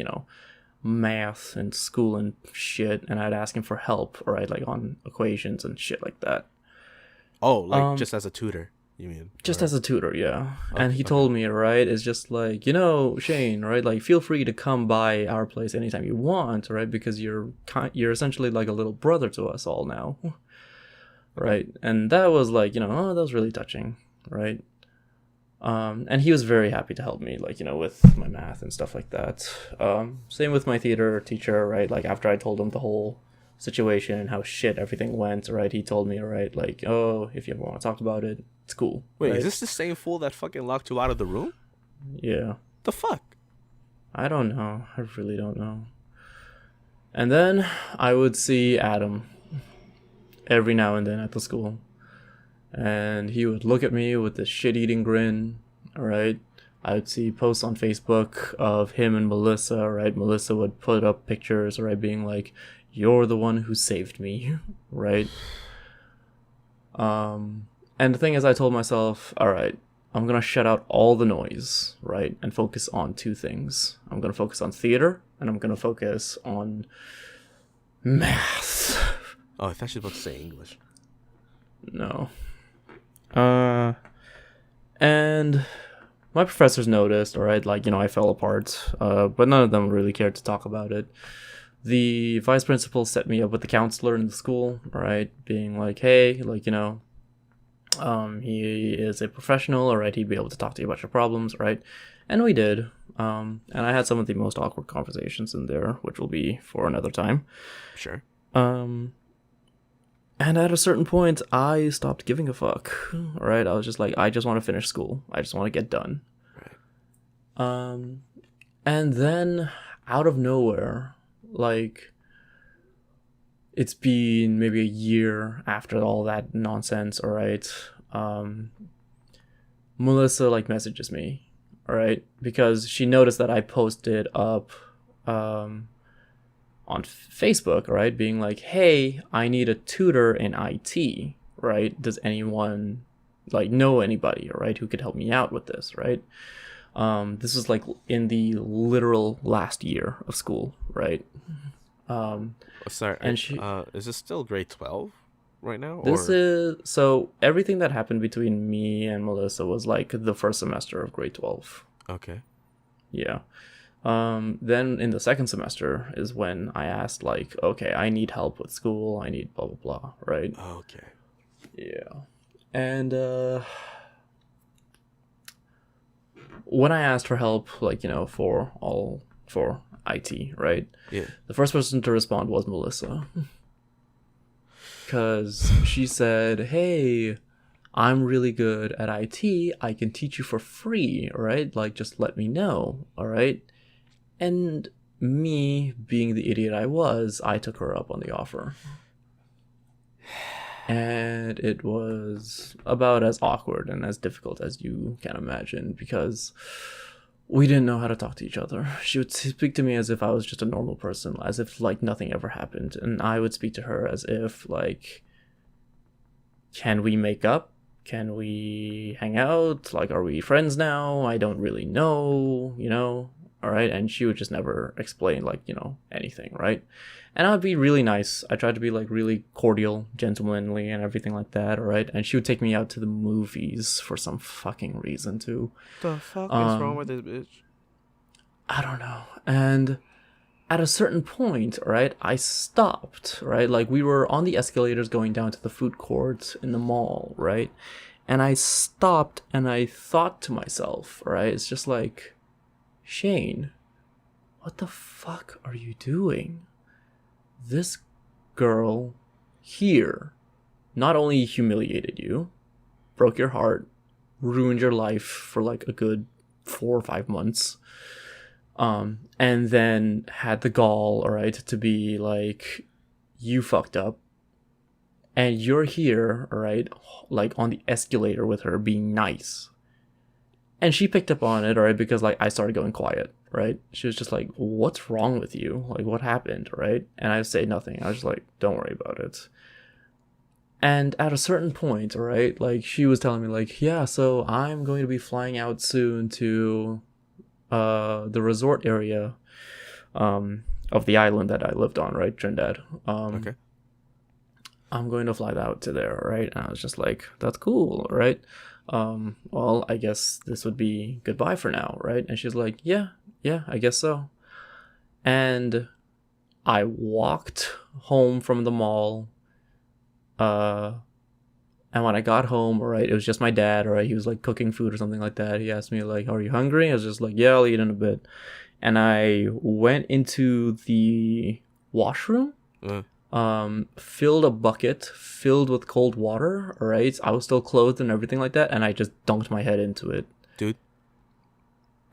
math and school and shit. And I'd ask him for help, right, like, on equations and shit like that.
Oh, like, just as a tutor, you mean?
Just as a tutor, yeah.
Okay,
And he told me, right, it's just like, Shane, right, like, feel free to come by our place anytime you want, right, because you're essentially like a little brother to us all now, right? And that was like, that was really touching, right? And he was very happy to help me, like, with my math and stuff like that. Same with my theater teacher, right? Like, after I told him the whole situation and how shit everything went, right, he told me, right, like, oh, if you ever want to talk about it, it's cool.
Wait,
right?
Is this the same fool that fucking locked you out of the room?
Yeah.
The fuck?
I don't know. I really don't know. And then I would see Adam every now and then at the school. And he would look at me with this shit-eating grin, all right? I would see posts on Facebook of him and Melissa, right? Melissa would put up pictures, right, being like, you're the one who saved me, right? And the thing is, I told myself, all right, I'm going to shut out all the noise, right, and focus on two things. I'm going to focus on theater, and I'm going to focus on math.
Oh, I thought she was about to say English.
No. And my professors noticed, all right, like, I fell apart, but none of them really cared to talk about it. The vice principal set me up with the counselor in the school, right, being like, hey, like, he is a professional, all right, he'd be able to talk to you about your problems, right? And we did. And I had some of the most awkward conversations in there, which will be for another time.
Sure.
And at a certain point, I stopped giving a fuck. All right, I was just like, I just want to finish school. I just want to get done. Right. And then out of nowhere, like, it's been maybe a year after all that nonsense. All right, Melissa, like, messages me. All right, because she noticed that I posted up on Facebook, right, being like, hey, I need a tutor in IT, right? Does anyone, like, know anybody, right, who could help me out with this, right? This was, like, in the literal last year of school, right?
Sorry,
and she,
is this still grade 12 right now?
This is, so everything that happened between me and Melissa was, like, the first semester of grade 12.
Okay.
Yeah. Then in the second semester is when I asked, like, okay, I need help with school, I need blah blah blah, right?
Okay.
Yeah. And when I asked for help, like, for IT, right?
Yeah.
The first person to respond was Melissa. Because she said, hey, I'm really good at IT. I can teach you for free, all right? Like, just let me know, all right? And me, being the idiot I was, I took her up on the offer. And it was about as awkward and as difficult as you can imagine, because we didn't know how to talk to each other. She would speak to me as if I was just a normal person, as if, like, nothing ever happened. And I would speak to her as if, like, can we make up? Can we hang out? Like, are we friends now? I don't really know, you know? All right. And she would just never explain, like, you know, anything, right? And I'd be really nice. I tried to be, like, really cordial, gentlemanly, and everything like that, all right? And she would take me out to the movies for some fucking reason, too.
The fuck is wrong with this bitch?
I don't know. And at a certain point, right, I stopped, right? Like, we were on the escalators going down to the food court in the mall, right? And I stopped and I thought to myself, right? It's just like, Shane, what the fuck are you doing? This girl here not only humiliated you, broke your heart, ruined your life for like a good 4 or 5 months, and then had the gall, all right, to be like, you fucked up, and you're here, all right, like on the escalator with her being nice. And she picked up on it, all right, because, like, I started going quiet, right? She was just like, what's wrong with you? Like, what happened, right? And I say nothing. I was just like, don't worry about it. And at a certain point, all right, like, she was telling me, like, yeah, so I'm going to be flying out soon to the resort area of the island that I lived on, right? Trinidad.
Okay.
I'm going to fly out to there, right? And I was just like, that's cool, right? Well, I guess this would be goodbye for now, right? And she's like, yeah, I guess so. And I walked home from the mall, and when I got home, right, it was just my dad, right? He was like cooking food or something like that. He asked me, like, are you hungry? I was just like, yeah, I'll eat in a bit. And I went into the washroom, filled a bucket filled with cold water, all right? I was still clothed and everything like that, and I just dunked my head into it.
Dude.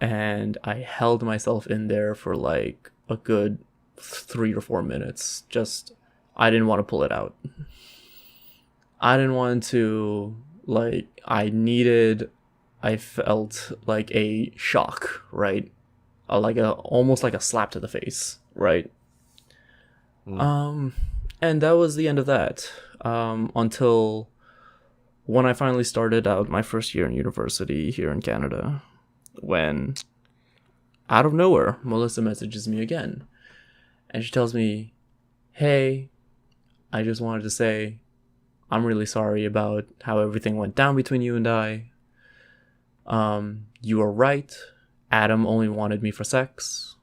And I held myself in there for like a good 3 or 4 minutes. Just, I didn't want to pull it out. I didn't want to, like, I felt like a shock, right? Almost like a slap to the face, right? And that was the end of that. Until when I finally started out my first year in university here in Canada, when out of nowhere, Melissa messages me again. And she tells me, hey, I just wanted to say, I'm really sorry about how everything went down between you and I. You were right. Adam only wanted me for sex.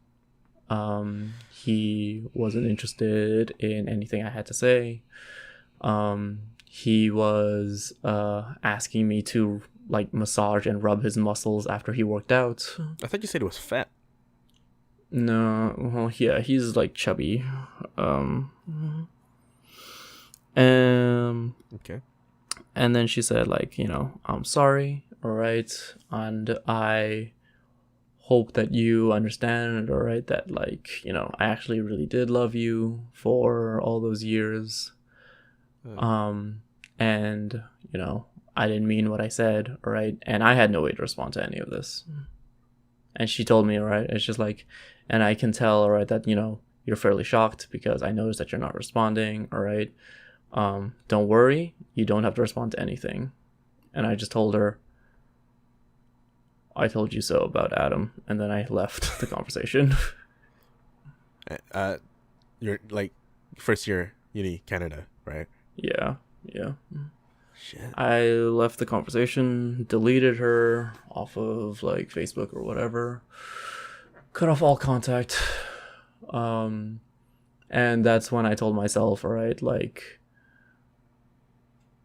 He wasn't interested in anything I had to say. He was asking me to, like, massage and rub his muscles after he worked out.
I thought you said it was fat.
No, well, yeah, he's like chubby.
Okay.
And then she said, like, you know, I'm sorry, all right, and I hope that you understand, all right, that, like, you know, I actually really did love you for all those years. And, you know, I didn't mean what I said, all right, and I had no way to respond to any of this. And she told me, all right, it's just like, and I can tell, all right, that, you know, you're fairly shocked because I noticed that you're not responding, all right. Don't worry, you don't have to respond to anything. And I just told her, I told you so about Adam, and then I left the conversation.
You're like first year uni Canada, right?
Yeah.
Shit.
I left the conversation, deleted her off of like Facebook or whatever, cut off all contact. And that's when I told myself, all right, like,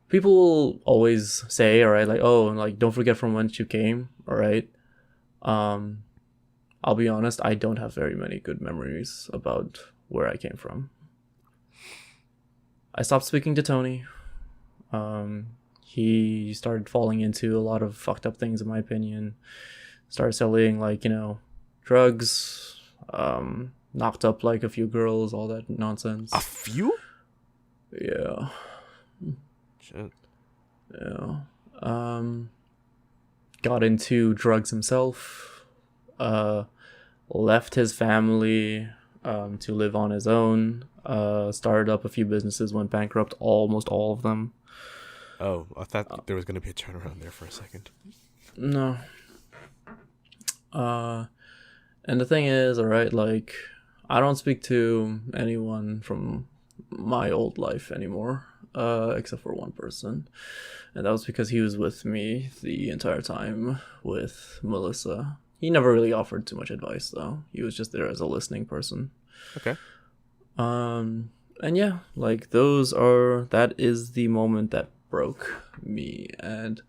people always say, all right, like, oh, like, don't forget from whence you came, all right. I'll be honest, I don't have very many good memories about where I came from. I stopped speaking to Tony. He started falling into a lot of fucked up things, in my opinion. Started selling, like, drugs, knocked up, like, a few girls, all that nonsense.
A few?
Yeah.
Shit.
Yeah. Got into drugs himself. Left his family to live on his own. Started up a few businesses, went bankrupt, almost all of them.
Oh, I thought there was going to be a turnaround there for a second.
No. And the thing is, alright, like, I don't speak to anyone from my old life anymore, except for one person. And that was because he was with me the entire time with Melissa. He never really offered too much advice, though. He was just there as a listening person.
Okay.
And yeah, like, that is the moment that broke me, and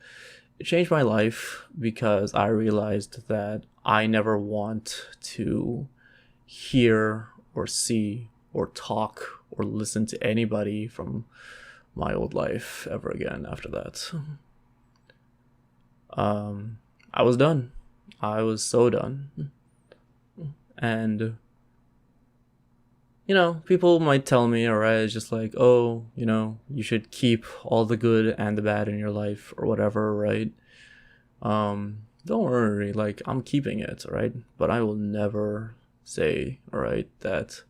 it changed my life because I realized that I never want to hear or see or talk or listen to anybody from my old life ever again after that. I was done. I was so done. And people might tell me, alright, it's just like, oh, you should keep all the good and the bad in your life or whatever, right? Don't worry, like, I'm keeping it, alright? But I will never say, alright, that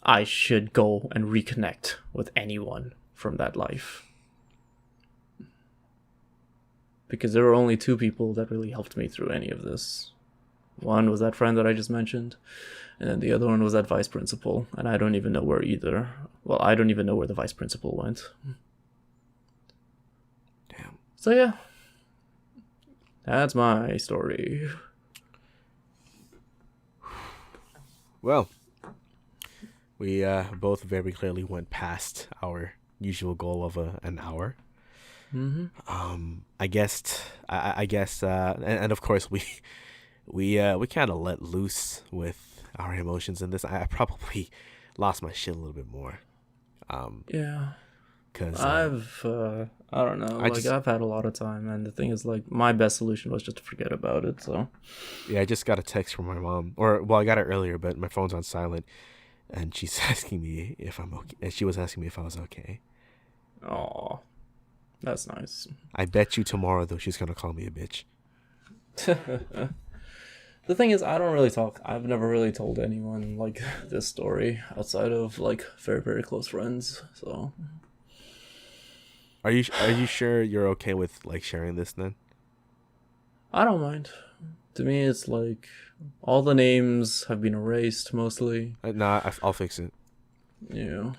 I should go and reconnect with anyone from that life. Because there were only two people that really helped me through any of this. One was that friend that I just mentioned, and then the other one was that vice principal, and I don't even know where either. Well, I don't even know where the vice principal went.
Damn.
So yeah, that's my story.
Well, we both very clearly went past our usual goal of an hour.
Mm-hmm.
I guess, and of course we kind of let loose with our emotions in this. I probably lost my shit a little bit more.
Yeah.
Cause
I don't know. I've had a lot of time, and the thing is, like, my best solution was just to forget about it. So.
Yeah, I just got a text from my mom, I got it earlier, but my phone's on silent, and she's asking me if I'm okay. And she was asking me if I was okay.
Aw. That's nice.
I bet you tomorrow, though, she's gonna call me a bitch.
The thing is, I don't really talk. I've never really told anyone, like, this story outside of, like, very, very close friends. So.
Are you sure you're okay with, like, sharing this then?
I don't mind. To me, it's like all the names have been erased mostly.
Nah, I'll fix it.
Yeah.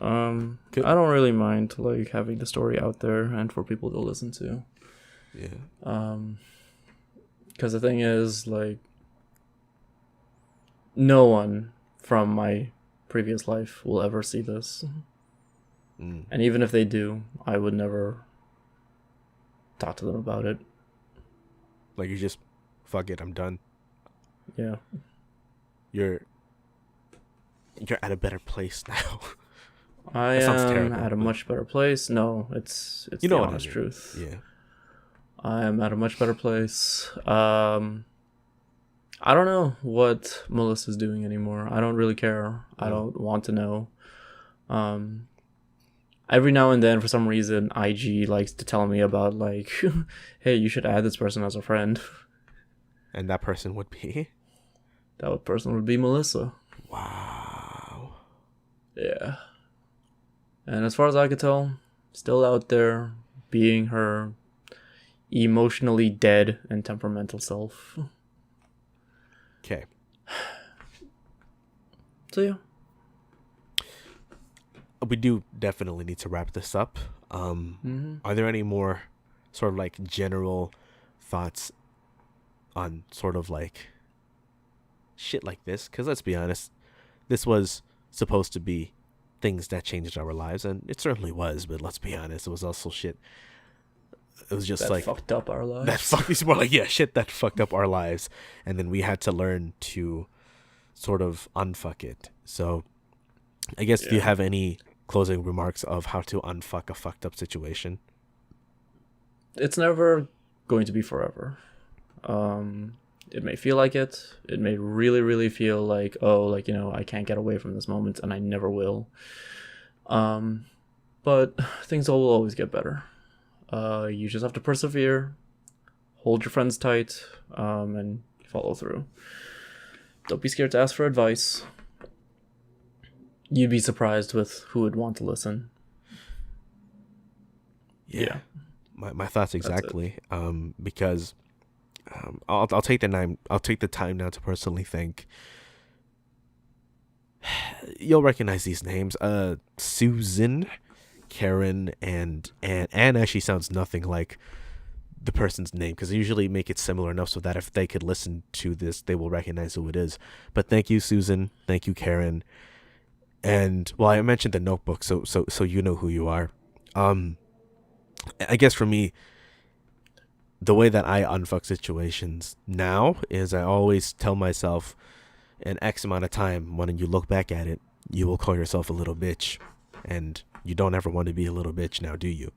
I don't really mind, like, having the story out there and for people to listen to.
Yeah.
Because the thing is, like, no one from my previous life will ever see this.
Mm.
And even if they do, I would never talk to them about it.
Like, you just, fuck it, I'm done.
Yeah.
You're at a better place now.
I am at a much better place. No, it's the honest truth.
Yeah.
I am at a much better place. I don't know what Melissa's doing anymore. I don't really care. I don't want to know. Every now and then, for some reason, IG likes to tell me about, like, hey, you should add this person as a friend.
And that person would be?
That person would be Melissa.
Wow.
Yeah. And as far as I could tell, still out there, being her emotionally dead and temperamental self.
Okay.
So yeah.
We do definitely need to wrap this up. Are there any more sort of, like, general thoughts on sort of, like, shit like this? Because let's be honest, this was supposed to be things that changed our lives, and it certainly was, but let's be honest, it was also shit it was just
that
like
fucked up our lives.
that fucked. It's more like, yeah, shit that fucked up our lives, and then we had to learn to sort of unfuck it. So, I guess do you have any closing remarks of how to unfuck a fucked up situation?
It's never going to be forever. It may feel like it. It may really, really feel like, oh, like, you know, I can't get away from this moment, and I never will. But things will always get better. You just have to persevere, hold your friends tight, and follow through. Don't be scared to ask for advice. You'd be surprised with who would want to listen.
Yeah. My thoughts exactly. Because I'll take the time now to personally thank. You'll recognize these names. Susan, Karen, and Anne. Anne actually sounds nothing like the person's name, because they usually make it similar enough so that if they could listen to this, they will recognize who it is. But thank you, Susan. Thank you, Karen. And well, I mentioned the notebook, so you know who you are. I guess for me, the way that I unfuck situations now is I always tell myself, in X amount of time, when you look back at it, you will call yourself a little bitch, and you don't ever want to be a little bitch now, do you?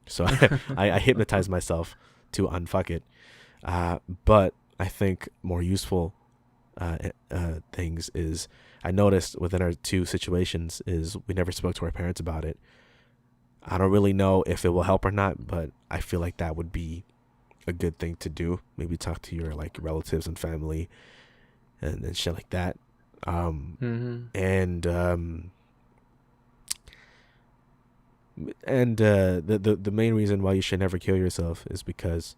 So I hypnotize myself to unfuck it. But I think more useful things is, I noticed within our two situations is we never spoke to our parents about it. I don't really know if it will help or not, but I feel like that would be a good thing to do. Maybe talk to your like relatives and family and shit like that. And the main reason why you should never kill yourself is because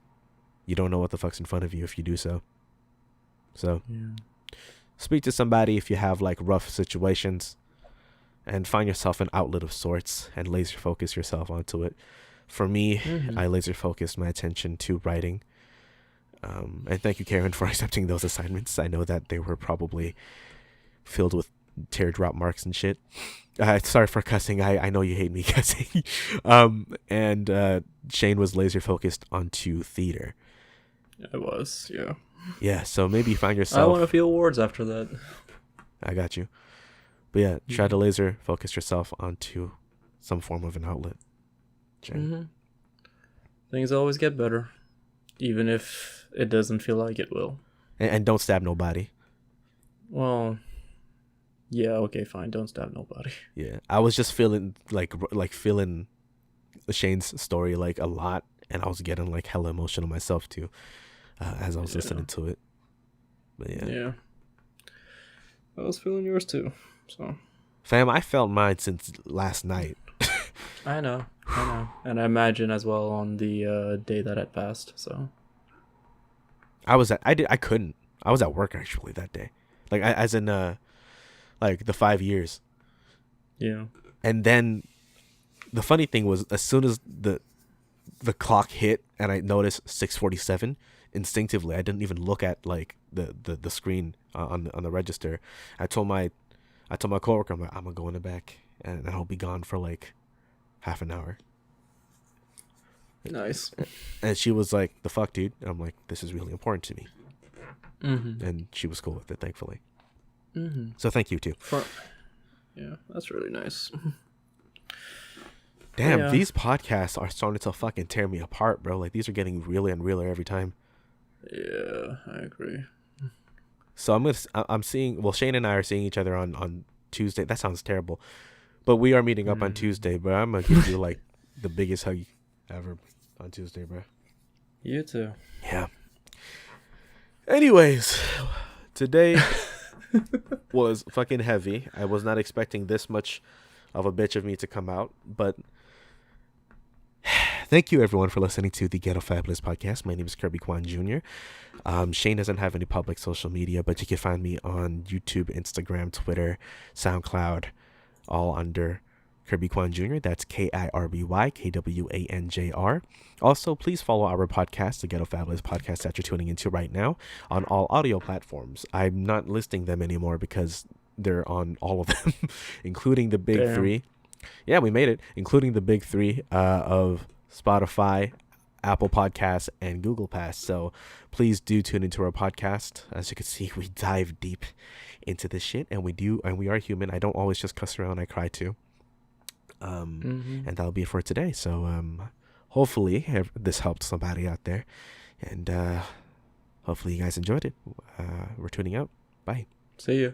you don't know what the fuck's in front of you if you do so. So speak to somebody if you have like rough situations, and find yourself an outlet of sorts and laser focus yourself onto it. For me, I laser focused my attention to writing. And thank you, Karen, for accepting those assignments. I know that they were probably filled with teardrop marks and shit. Sorry for cussing. I know you hate me cussing. And Shane was laser focused onto theater.
I was, yeah.
Yeah, so maybe you find yourself...
I want a few awards after that.
I got you. But yeah, try to laser focus yourself onto some form of an outlet.
Things always get better, even if it doesn't feel like it will.
And don't stab nobody.
Well, yeah, okay, fine. Don't stab nobody.
Yeah, I was just feeling like feeling Shane's story like a lot, and I was getting like hella emotional myself too, as I was listening to it. But yeah,
I was feeling yours too. So,
fam, I felt mine since last night.
I know, and I imagine as well on the day that had passed. So,
I was at work actually that day, like as in like the 5 years.
Yeah.
And then the funny thing was, as soon as the clock hit and I noticed 6:47, instinctively I didn't even look at like the screen on the register. I told my coworker, I'm gonna go in the back and I'll be gone for like half an hour.
Nice.
And she was like, "The fuck, dude?" And I'm like, "This is really important to me." And she was cool with it, thankfully. So thank you too.
Yeah, that's really nice.
Damn, these podcasts are starting to fucking tear me apart, bro. Like, these are getting realer and realer every time.
Yeah, I agree.
So I'm seeing, well, Shane and I are seeing each other on Tuesday. That sounds terrible, but we are meeting up on Tuesday. But I'm gonna give you like the biggest hug ever on Tuesday, bro.
You too.
Yeah. Anyways, today was fucking heavy. I was not expecting this much of a bitch of me to come out, but thank you everyone for listening to the Ghetto Fabulous Podcast. My name is Kirby Kwan Jr. Shane doesn't have any public social media, but you can find me on YouTube, Instagram, Twitter, SoundCloud, all under Kirby Kwan Jr. That's Kirby KWANJR. Also, please follow our podcast, the Ghetto Fabulous Podcast, that you're tuning into right now, on all audio platforms. I'm not listing them anymore because they're on all of them, including the big three. Yeah, we made it, including the big three of Spotify, Apple Podcasts, and Google Pass. So please do tune into our podcast. As you can see, we dive deep into this shit, and we are human. I don't always just cuss around. I cry too. And that'll be it for today. So hopefully this helped somebody out there, and hopefully you guys enjoyed it. We're tuning out. Bye.
See ya.